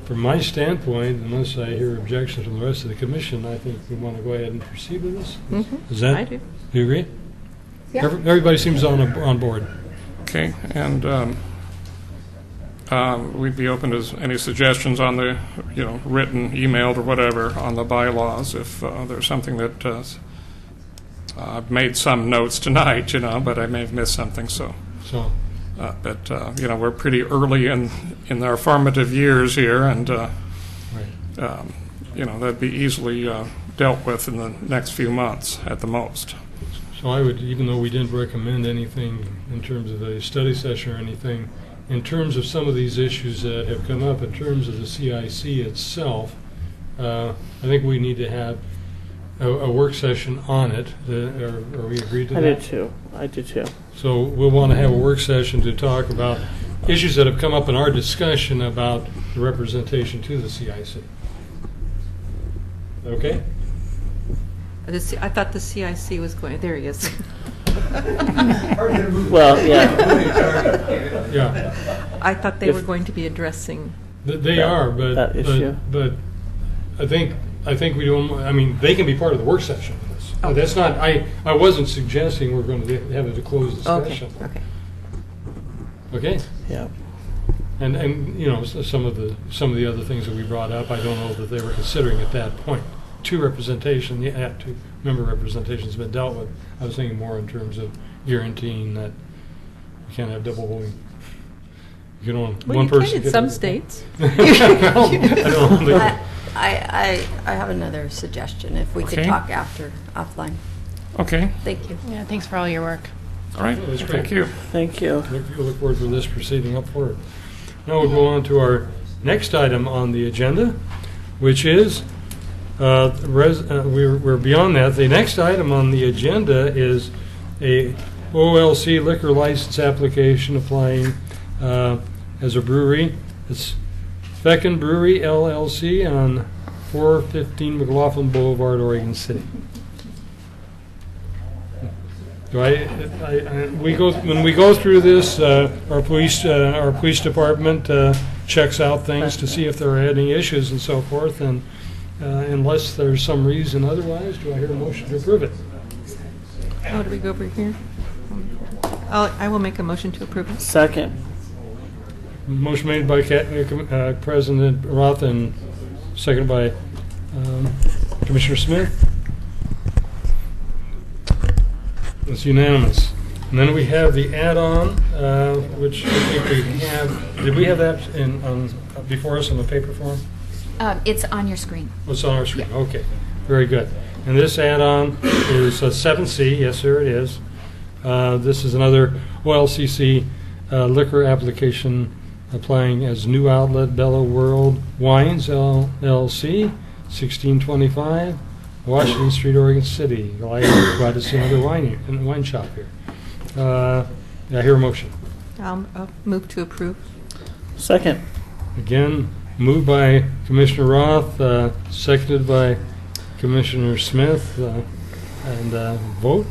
from my standpoint, unless I hear objections from the rest of the commission, I think we want to go ahead and proceed with this. Is that? I do. Do you agree? Yeah. Everybody seems on board. Okay, and we'd be open to any suggestions on the, written, emailed, or whatever on the bylaws if there's something that I've made some notes tonight, but I may have missed something. But we're pretty early in our formative years here, and that'd be easily dealt with in the next few months at the most. So I would, even though we didn't recommend anything in terms of a study session or anything, in terms of some of these issues that have come up, in terms of the CIC itself, I think we need to have a work session on it. Are we agreed to that? I do too. So we'll want to have a work session to talk about issues that have come up in our discussion about the representation to the CIC. Okay? I thought the CIC was going. There he is. Well, yeah. Yeah. I thought they were going to be addressing. They are, but I think we don't. I mean, they can be part of the work session for this. Oh. That's not. I wasn't suggesting we're going to have a closed discussion. Okay. Okay. Yeah. And some of the other things that we brought up, I don't know that they were considering at that point. 2 member representation has been dealt with. I was thinking more in terms of guaranteeing that you can't have double voting. You can only one person. Can in some states. I have another suggestion. If we could talk offline. Okay. Thank you. Yeah, thanks for all your work. All right. That's great. Thank you. Thank you. We'll look forward to this proceeding up forward. Now we'll go on to our next item on the agenda, which is we're beyond that. The next item on the agenda is a OLC liquor license application applying as a brewery. It's Feckin Brewery LLC on 415 McLaughlin Boulevard, Oregon City. When we go through this, our police department checks out things to see if there are any issues and so forth, and unless there's some reason otherwise, do I hear a motion to approve it? Oh, do we go over here? I will make a motion to approve it. Second. Motion made by President Roth and seconded by Commissioner Smith. It's unanimous. And then we have the add-on, which I think we have. Did we have that before us in the paper form? It's on your screen. It's on our screen. Yeah. Okay, very good. And this add-on is 7C. Yes, there it is. This is another OLCC liquor application applying as new outlet Bella World Wines LLC, 1625 Washington Street, Oregon City. Glad to see another wine shop here. I hear a motion. I'll move to approve. Second. Again, moved by Commissioner Roth, seconded by Commissioner Smith, and vote.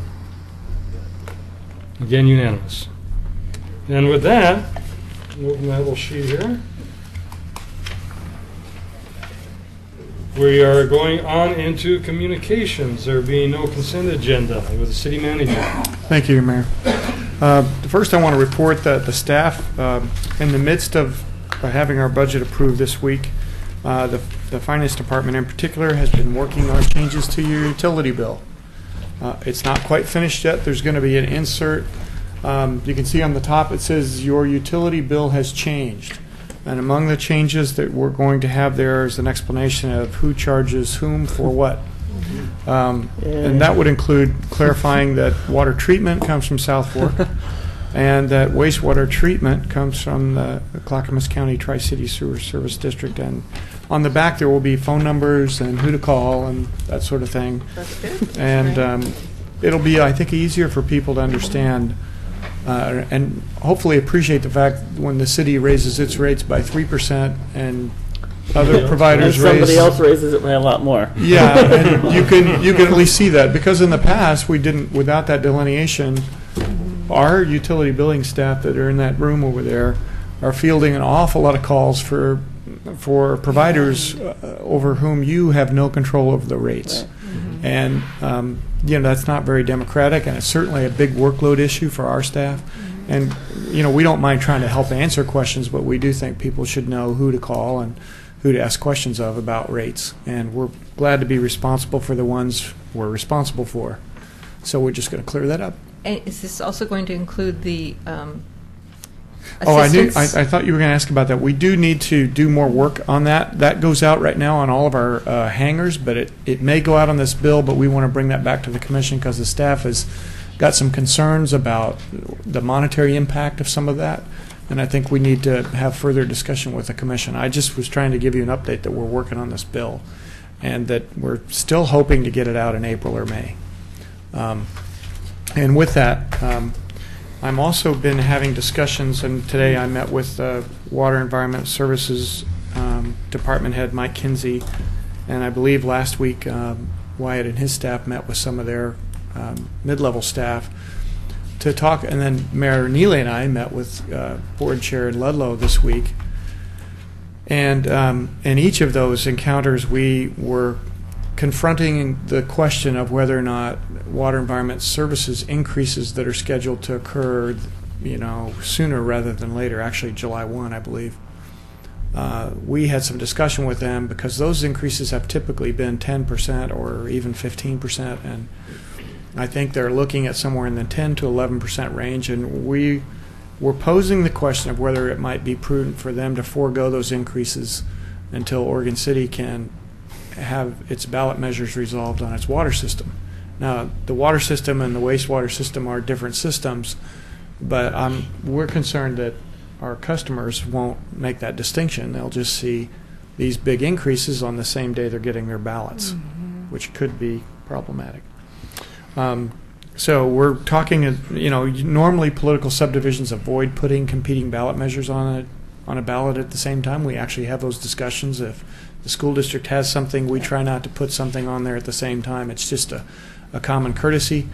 Again, unanimous. And with that, we'll open that little sheet here. We are going on into communications. There being no consent agenda with the city manager. Thank you, Mayor. First, I want to report that the staff, in the midst of having our budget approved this week, the Finance Department in particular has been working on changes to your utility bill. It's not quite finished yet. There's going to be an insert. You can see on the top it says your utility bill has changed. And among the changes that we're going to have there is an explanation of who charges whom for what. And that would include clarifying that water treatment comes from South Fork and that wastewater treatment comes from the Clackamas County Tri-City Sewer Service District. And on the back there will be phone numbers and who to call and that sort of thing. That's good. And it'll be, I think, easier for people to understand and hopefully appreciate the fact when the city raises its rates by 3% and other providers and somebody else raises it by a lot more. Yeah, and you can at least see that because in the past we didn't, without that delineation, our utility billing staff that are in that room over there are fielding an awful lot of calls for providers over whom you have no control over the rates. Right. And that's not very democratic, and it's certainly a big workload issue for our staff. And we don't mind trying to help answer questions, but we do think people should know who to call and who to ask questions of about rates. And we're glad to be responsible for the ones we're responsible for. So we're just going to clear that up. And is this also going to include the assistance? I thought you were going to ask about that. We do need to do more work on that. That goes out right now on all of our hangars, but it may go out on this bill, but we want to bring that back to the commission because the staff has got some concerns about the monetary impact of some of that, and I think we need to have further discussion with the commission. I just was trying to give you an update that we're working on this bill and that we're still hoping to get it out in April or May. And with that, I'm also been having discussions, and today I met with Water Environment Services Department Head Mike Kinsey, and I believe last week Wyatt and his staff met with some of their mid-level staff to talk, and then Mayor Neely and I met with Board Chair Ludlow this week, and in each of those encounters we were confronting the question of whether or not Water Environment Services increases that are scheduled to occur, sooner rather than later, actually July 1, I believe. We had some discussion with them because those increases have typically been 10% or even 15%, and I think they're looking at somewhere in the 10 to 11% range, and we were posing the question of whether it might be prudent for them to forego those increases until Oregon City can have its ballot measures resolved on its water system. Now, the water system and the wastewater system are different systems, but we're concerned that our customers won't make that distinction. They'll just see these big increases on the same day they're getting their ballots, which could be problematic. So we're talking, normally political subdivisions avoid putting competing ballot measures on a ballot at the same time. We actually have those discussions. If the school district has something, we try not to put something on there at the same time. It's just a common courtesy.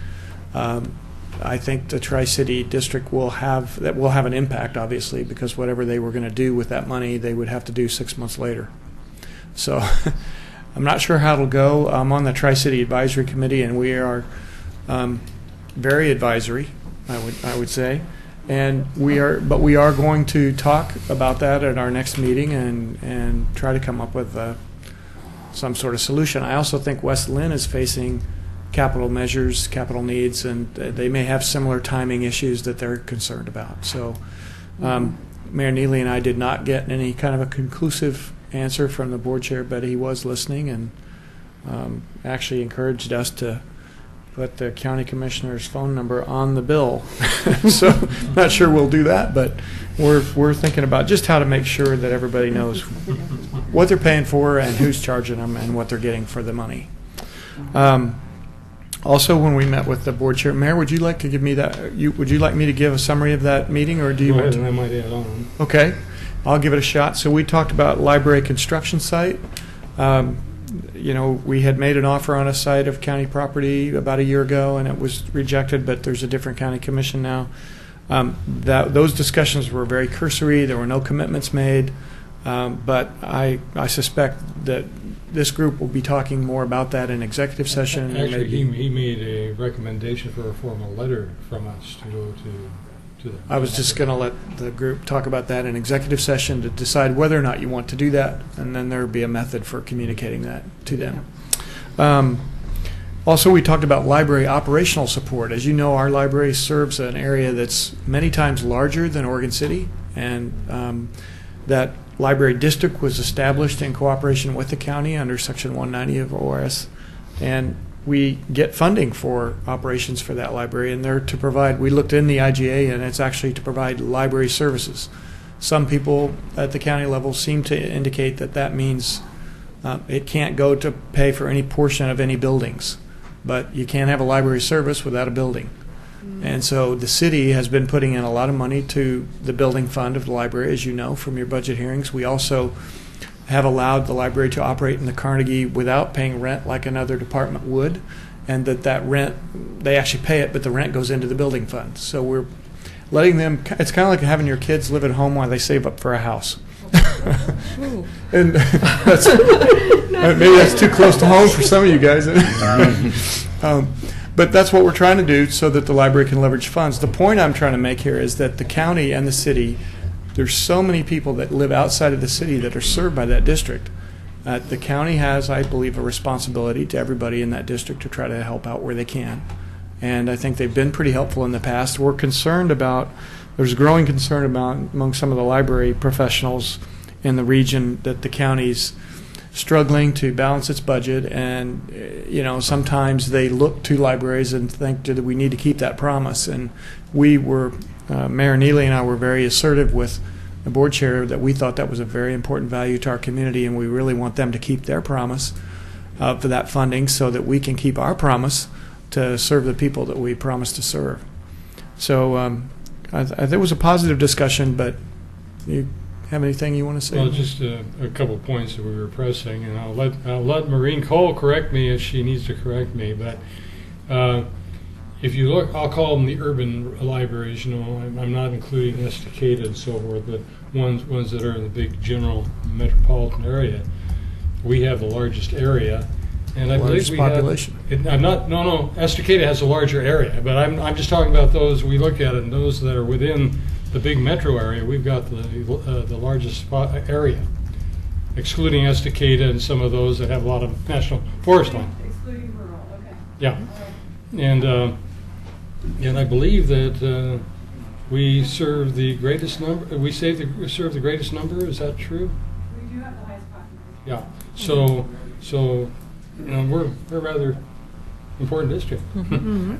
I think the Tri-City District will have an impact, obviously, because whatever they were going to do with that money, they would have to do 6 months later. So I'm not sure how it'll go. I'm on the Tri-City Advisory Committee, and we are very advisory, I would say, and we are going to talk about that at our next meeting and try to come up with some sort of solution. I also think West Lynn is facing capital measures, capital needs, and they may have similar timing issues that they're concerned about. So Mayor Neely and I did not get any kind of a conclusive answer from the board chair, but he was listening and actually encouraged us to put the county commissioner's phone number on the bill. So not sure we'll do that, but we're thinking about just how to make sure that everybody knows what they're paying for and who's charging them and what they're getting for the money. Also, when we met with the board chair, Mayor, would you like to give me that? Would you like me to give a summary of that meeting, or do you? Go want ahead, to? and I might add on. Okay, I'll give it a shot. So we talked about library construction site. We had made an offer on a site of county property about a year ago, and it was rejected. But there's a different county commission now. Those discussions were very cursory. There were no commitments made. But I suspect that this group will be talking more about that in executive session. Actually, he made a recommendation for a formal letter from us to go to the. I was just going to let the group talk about that in executive session to decide whether or not you want to do that, and then there would be a method for communicating that to them. Also, we talked about library operational support. As you know, our library serves an area that's many times larger than Oregon City, and that library district was established in cooperation with the county under Section 190 of ORS, and we get funding for operations for that library, and they're to provide, we looked in the IGA, and it's actually to provide library services. Some people at the county level seem to indicate that means it can't go to pay for any portion of any buildings, but you can't have a library service without a building. And so the city has been putting in a lot of money to the building fund of the library, as you know from your budget hearings. We also have allowed the library to operate in the Carnegie without paying rent like another department would, and that rent, they actually pay it, but the rent goes into the building fund. So we're letting them, it's kind of like having your kids live at home while they save up for a house. And maybe that's too close to home for some of you guys. But that's what we're trying to do so that the library can leverage funds. The point I'm trying to make here is that the county and the city, there's so many people that live outside of the city that are served by that district. The county has, I believe, a responsibility to everybody in that district to try to help out where they can. And I think they've been pretty helpful in the past. We're concerned about, there's growing concern about among some of the library professionals in the region that the county's struggling to balance its budget, and sometimes they look to libraries and think that we need to keep that promise. And we were, Mayor Neely and I were very assertive with the board chair that we thought that was a very important value to our community, and we really want them to keep their promise for that funding so that we can keep our promise to serve the people that we promised to serve. So there was a positive discussion, but you have anything you want to say? Well, just a couple of points that we were pressing, and I'll let Maureen Cole correct me if she needs to correct me. But if you look, I'll call them the urban libraries. I'm not including Estacada and so forth, but ones that are in the big general metropolitan area. We have the largest area, and I believe we population. No. Estacada has a larger area, but I'm just talking about those we look at, and those that are within the big metro area. We've got the largest area, excluding Estacada and some of those that have a lot of national forest land. Excluding rural, okay. Yeah, and I believe that we serve the greatest number. We serve the greatest number. Is that true? We do have the highest population. Yeah. So we're a rather important district. Mm-hmm.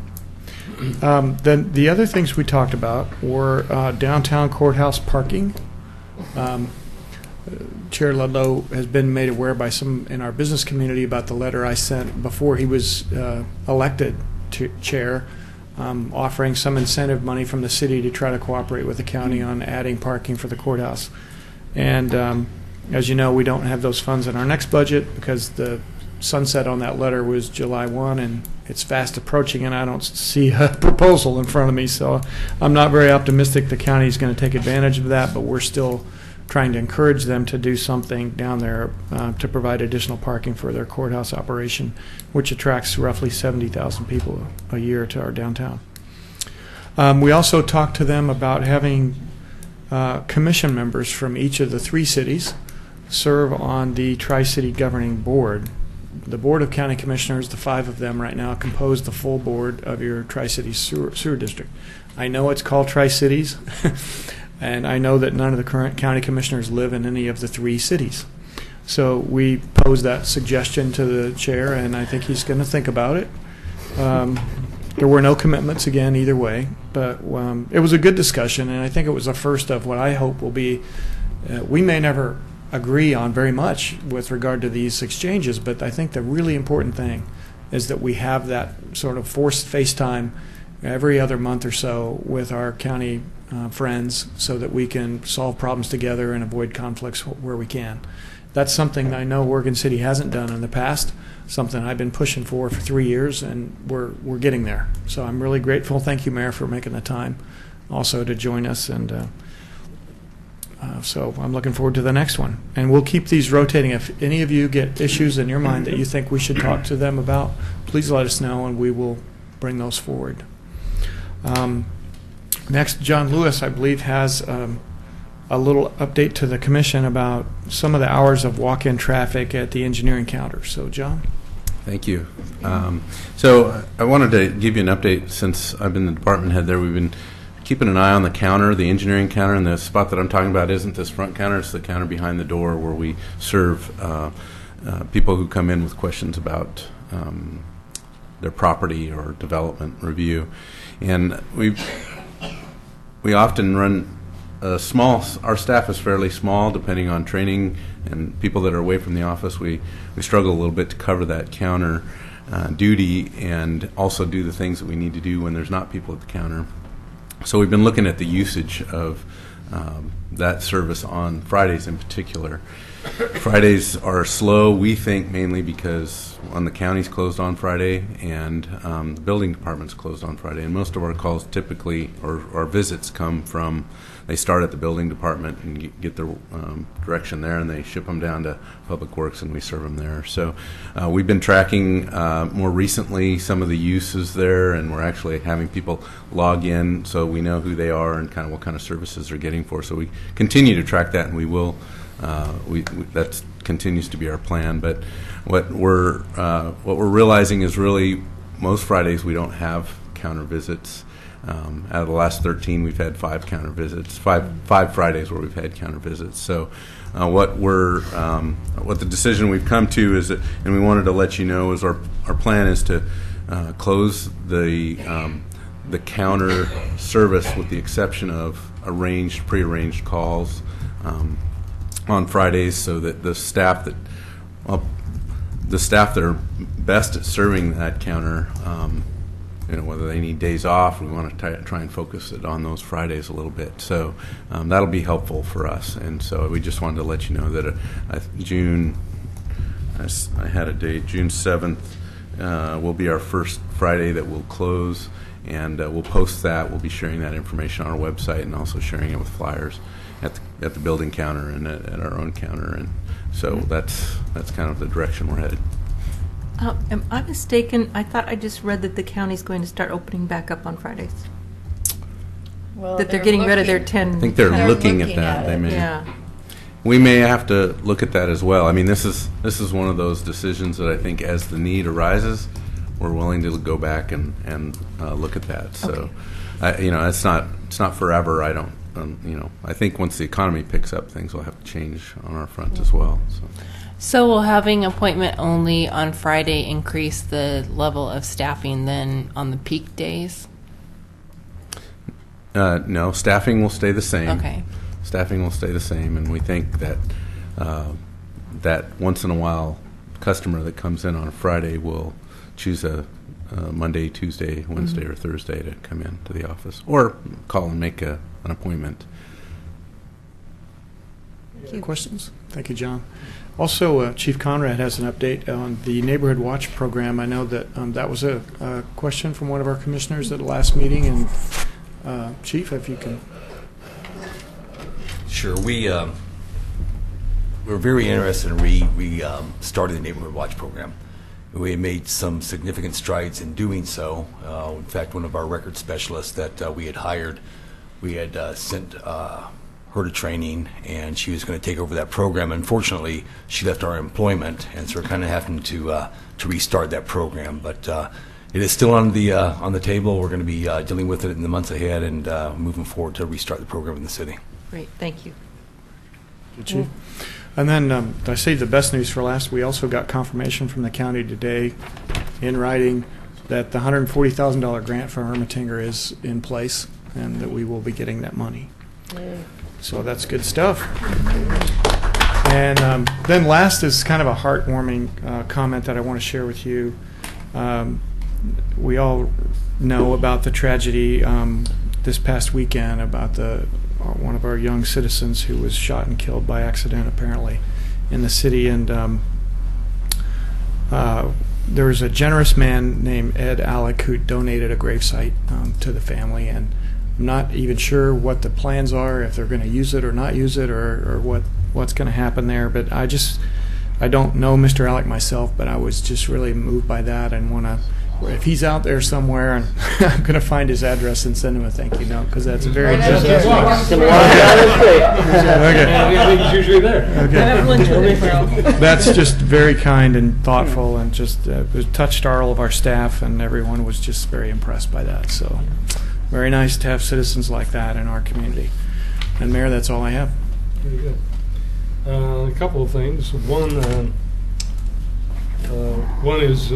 Then the other things we talked about were downtown courthouse parking. Chair Ludlow has been made aware by some in our business community about the letter I sent before he was elected to chair offering some incentive money from the city to try to cooperate with the county on adding parking for the courthouse. And as you know, we don't have those funds in our next budget because the sunset on that letter was July 1, and it's fast approaching, and I don't see a proposal in front of me. So I'm not very optimistic the county is going to take advantage of that, but we're still trying to encourage them to do something down there to provide additional parking for their courthouse operation, which attracts roughly 70,000 people a year to our downtown. We also talked to them about having commission members from each of the 3 cities serve on the Tri-City Governing Board. The Board of County Commissioners, the 5 of them right now, compose the full board of your Tri-City sewer district. I know it's called Tri-Cities, and I know that none of the current county commissioners live in any of the 3 cities. So we posed that suggestion to the chair, and I think he's going to think about it. There were no commitments again either way, but it was a good discussion, and I think it was the first of what I hope will be. We may never agree on very much with regard to these exchanges, but I think the really important thing is that we have that sort of forced FaceTime every other month or so with our county friends so that we can solve problems together and avoid conflicts where we can. That's something I know Oregon City hasn't done in the past, something I've been pushing for 3 years, and we're getting there. So I'm really grateful. Thank you, Mayor, for making the time also to join us, and so I'm looking forward to the next one. And we'll keep these rotating. If any of you get issues in your mind that you think we should talk to them about, please let us know, and we will bring those forward. Next, John Lewis, I believe, has a little update to the commission about some of the hours of walk-in traffic at the engineering counter. So, John? Thank you. So I wanted to give you an update. Since I've been the department head there, we've been keeping an eye on the counter, the engineering counter, and the spot that I'm talking about isn't this front counter, it's the counter behind the door where we serve people who come in with questions about their property or development review. And we often run our staff is fairly small depending on training and people that are away from the office. We struggle a little bit to cover that counter duty and also do the things that we need to do when there's not people at the counter. So we've been looking at the usage of that service on Fridays in particular. Fridays are slow, we think, mainly because the county's closed on Friday and the building department's closed on Friday. And most of our calls typically, or our visits come from, they start at the building department and get their direction there, and they ship them down to Public Works, and we serve them there. So we've been tracking more recently some of the uses there, and we're actually having people log in so we know who they are and kind of what kind of services they're getting for. So we continue to track that, and we will. That continues to be our plan. But what we're realizing is really most Fridays we don't have counter visits. Out of the last 13, we've had 5 counter visits, five Fridays where we've had counter visits. So what the decision we've come to is that, and we wanted to let you know, is our plan is to close the counter service with the exception of prearranged calls on Fridays, so that the staff that are best at serving that counter, whether they need days off, we want to try and focus it on those Fridays a little bit. So that'll be helpful for us. And so we just wanted to let you know that I had a date, June 7th will be our first Friday that we'll close, and we'll post that. We'll be sharing that information on our website and also sharing it with flyers at the building counter and at our own counter. And so that's kind of the direction we're headed. Am I mistaken? I thought I just read that the county's going to start opening back up on Fridays. Well, that they're getting rid of their 10. I think they're looking at that. They may. Yeah. We may have to look at that as well. I mean, this is one of those decisions that I think, as the need arises, we're willing to go back and look at that. So, okay. It's not forever. I don't. I think once the economy picks up, things will have to change on our front as well. So will having appointment only on Friday increase the level of staffing then on the peak days? No, staffing will stay the same. Okay. Staffing will stay the same, and we think that that once in a while customer that comes in on a Friday will choose a Monday, Tuesday, Wednesday, or Thursday to come in to the office, or call and make an appointment. Questions? Thank you, John. Also, Chief Conrad has an update on the Neighborhood Watch program. I know that that was a question from one of our commissioners at the last meeting, and Chief, if you can. Sure. We're very interested in starting the Neighborhood Watch program. We made some significant strides in doing so. In fact, one of our record specialists that we had hired, we had sent her to training, and she was going to take over that program. Unfortunately, she left our employment, and so we're kind of having to restart that program. But it is still on the table. We're going to be dealing with it in the months ahead, and moving forward to restart the program in the city. Great, thank you. Chief. And then I saved the best news for last. We also got confirmation from the county today in writing that the $140,000 grant for Ermatinger is in place, and that we will be getting that money. So that's good stuff. And then last is kind of a heartwarming comment that I want to share with you. We all know about the tragedy this past weekend about one of our young citizens who was shot and killed by accident, apparently, in the city. And there was a generous man named Ed Alec who donated a gravesite to the family, and I'm not even sure what the plans are, if they're going to use it or not use it, or what's going to happen there. But I don't know Mr. Alec myself, but I was just really moved by that, and want to, if he's out there somewhere, and I'm going to find his address and send him a thank you note, because that's a very He's usually there. That's just very kind and thoughtful, and just it touched all of our staff, and everyone was just very impressed by that. So very nice to have citizens like that in our community. And Mayor, that's all I have. Very good. A couple of things. One is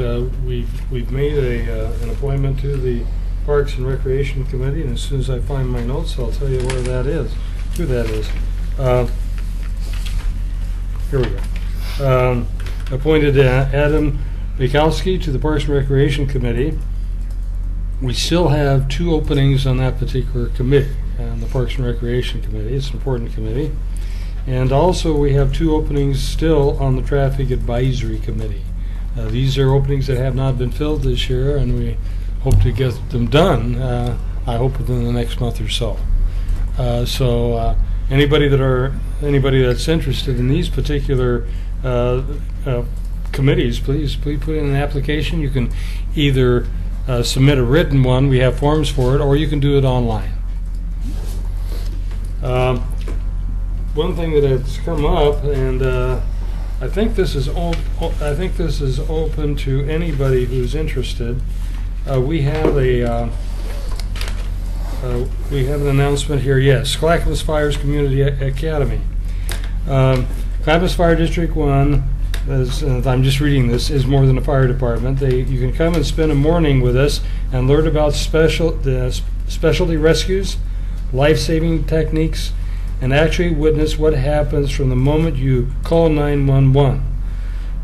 we've made an appointment to the Parks and Recreation Committee, and as soon as I find my notes, I'll tell you where that is, who that is. Here we go. Appointed Adam Bukowski to the Parks and Recreation Committee. We still have 2 openings on that particular committee, the Parks and Recreation Committee. It's an important committee. And also we have 2 openings still on the Traffic Advisory Committee. These are openings that have not been filled this year, and we hope to get them done, I hope within the next month or so. Anybody that's interested in these particular committees, please put in an application. You can either submit a written one, we have forms for it, or you can do it online. One thing that has come up, and I think this is open to anybody who's interested. We have an announcement here. Yes, Clackamas Fire's Community Academy. Clackamas Fire District 1, I'm just reading this, is more than a fire department. You can come and spend a morning with us and learn about specialty rescues, life-saving techniques, and actually witness what happens from the moment you call 911.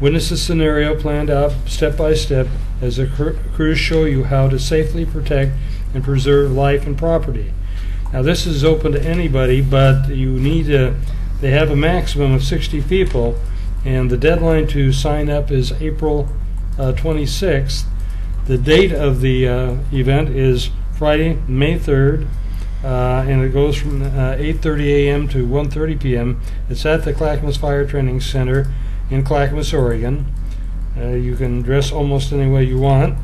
Witness a scenario planned out step by step as the crews show you how to safely protect and preserve life and property. Now this is open to anybody, but they have a maximum of 60 people, and the deadline to sign up is April 26th. The date of the event is Friday, May 3rd, and it goes from 8:30 a.m. to 1:30 p.m. It's at the Clackamas Fire Training Center in Clackamas, Oregon. You can dress almost any way you want.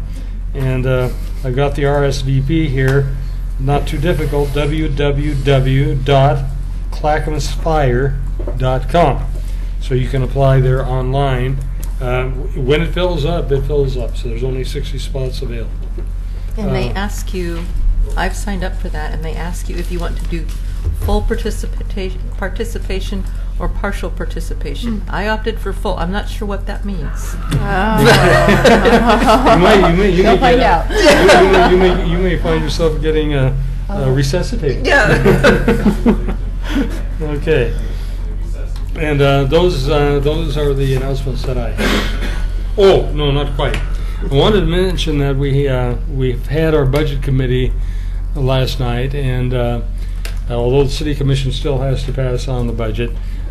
And I've got the RSVP here, not too difficult, www.clackamasfire.com. So you can apply there online. When it fills up, so there's only 60 spots available. And they ask you, I've signed up for that, and they ask you if you want to do full participation or partial participation. I opted for full. I'm not sure what that means. You'll find out. You may find yourself getting resuscitated. Yeah. Okay. And those are the announcements that I have. Oh, no, not quite. I wanted to mention that we've had our budget committee last night, and although the city commission still has to pass on the budget,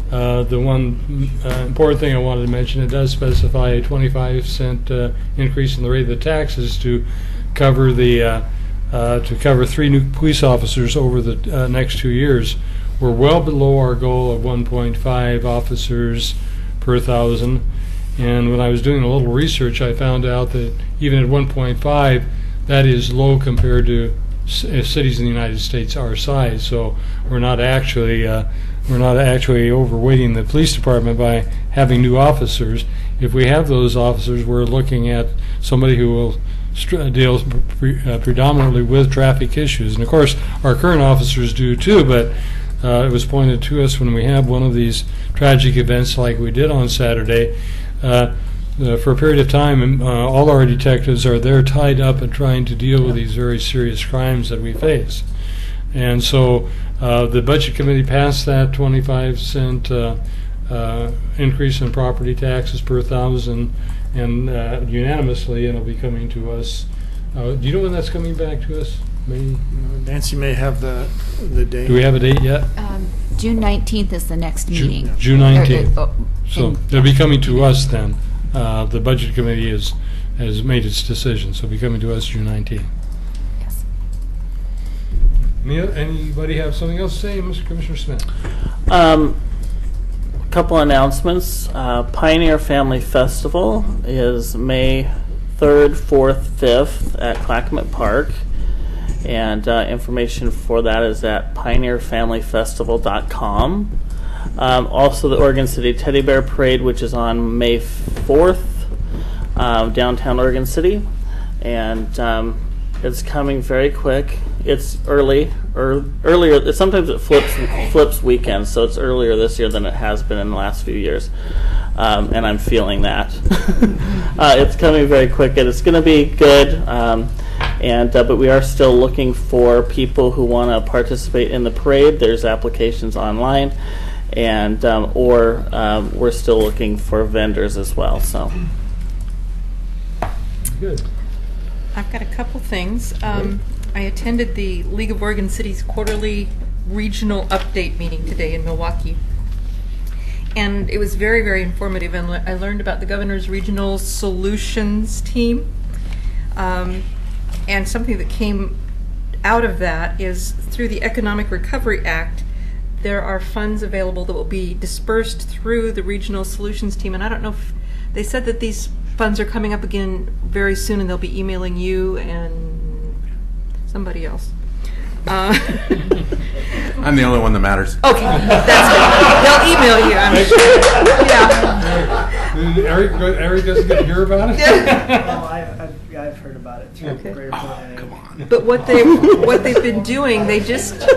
the one important thing I wanted to mention, it does specify a 25-cent increase in the rate of the taxes to cover the to cover 3 new police officers over the next 2 years. We're well below our goal of 1.5 officers per 1,000. And when I was doing a little research, I found out that even at 1.5, that is low compared to cities in the United States our size. So we're not actually overweighting the police department by having new officers. If we have those officers, we're looking at somebody who will deal predominantly with traffic issues. And of course, our current officers do too, but it was pointed to us when we have one of these tragic events like we did on Saturday. For a period of time, all our detectives are there tied up and trying to deal with these very serious crimes that we face. And so the Budget Committee passed that 25-cent increase in property taxes per 1,000 and unanimously, and it'll be coming to us. Do you know when that's coming back to us? Nancy may have the date. Do we have a date yet? June 19th is the next meeting. June 19th. So they'll be coming to us then. The Budget Committee has made its decision, so it'll be coming to us June 19th. Yes. Anybody have something else to say, Mr. Commissioner Smith? A couple announcements. Pioneer Family Festival is May 3rd, 4th, 5th at Clackamas Park. And information for that is at pioneerfamilyfestival.com. Also, the Oregon City Teddy Bear Parade, which is on May 4th, downtown Oregon City. And it's coming very quick. It's earlier. Sometimes it flips weekends, so it's earlier this year than it has been in the last few years. And I'm feeling that. It's coming very quick, and it's going to be good. But we are still looking for people who want to participate in the parade. There's applications online, and we're still looking for vendors as well. So, good. I've got a couple things. I attended the League of Oregon Cities quarterly regional update meeting today in Milwaukee. And it was very, very informative, and I learned about the Governor's Regional Solutions Team. And something that came out of that is through the Economic Recovery Act, there are funds available that will be dispersed through the Regional Solutions Team. And I don't know if they said that these funds are coming up again very soon, and they'll be emailing you and somebody else. I'm the only one that matters. Okay, that's good. They'll email you, I'm sure. Yeah. Eric doesn't get to hear about it? No, I've heard about it through Greater Portland. Come on. But what they've been doing, they just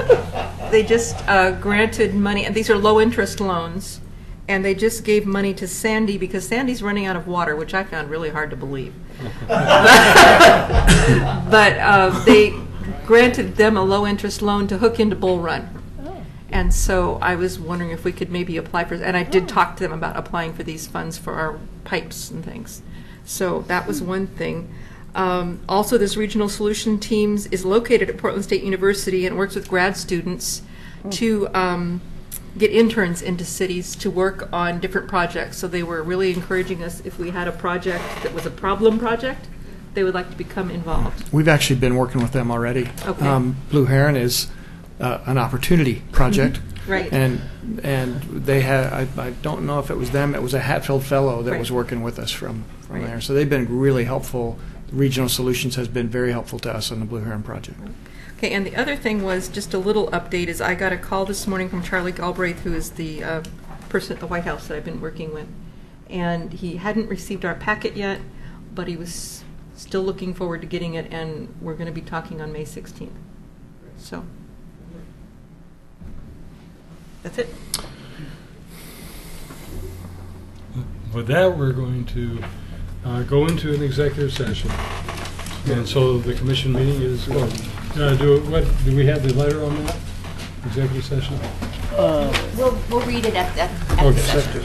granted money, and these are low interest loans, and they just gave money to Sandy because Sandy's running out of water, which I found really hard to believe. But they granted them a low interest loan to hook into Bull Run. And so I was wondering if we could maybe apply for, and I did talk to them about applying for these funds for our pipes and things. So that was one thing. Also, this Regional Solution Teams is located at Portland State University and works with grad students to get interns into cities to work on different projects. So they were really encouraging us if we had a project that was a problem project, they would like to become involved. We've actually been working with them already. Okay. Blue Heron is an opportunity project. Mm-hmm. Right. And they had, I don't know if it was them, it was a Hatfield fellow that Right. was working with us from Right. there. So they've been really helpful. Regional Solutions has been very helpful to us on the Blue Heron project. Okay, and the other thing was just a little update is I got a call this morning from Charlie Galbraith, who is the person at the White House that I've been working with. And he hadn't received our packet yet, but he was still looking forward to getting it, and we're going to be talking on May 16th. So, that's it. With that, we're going to go into an executive session. And so the commission meeting is closed. Do we have the letter on that? Executive session? We'll read it at the Okay. session.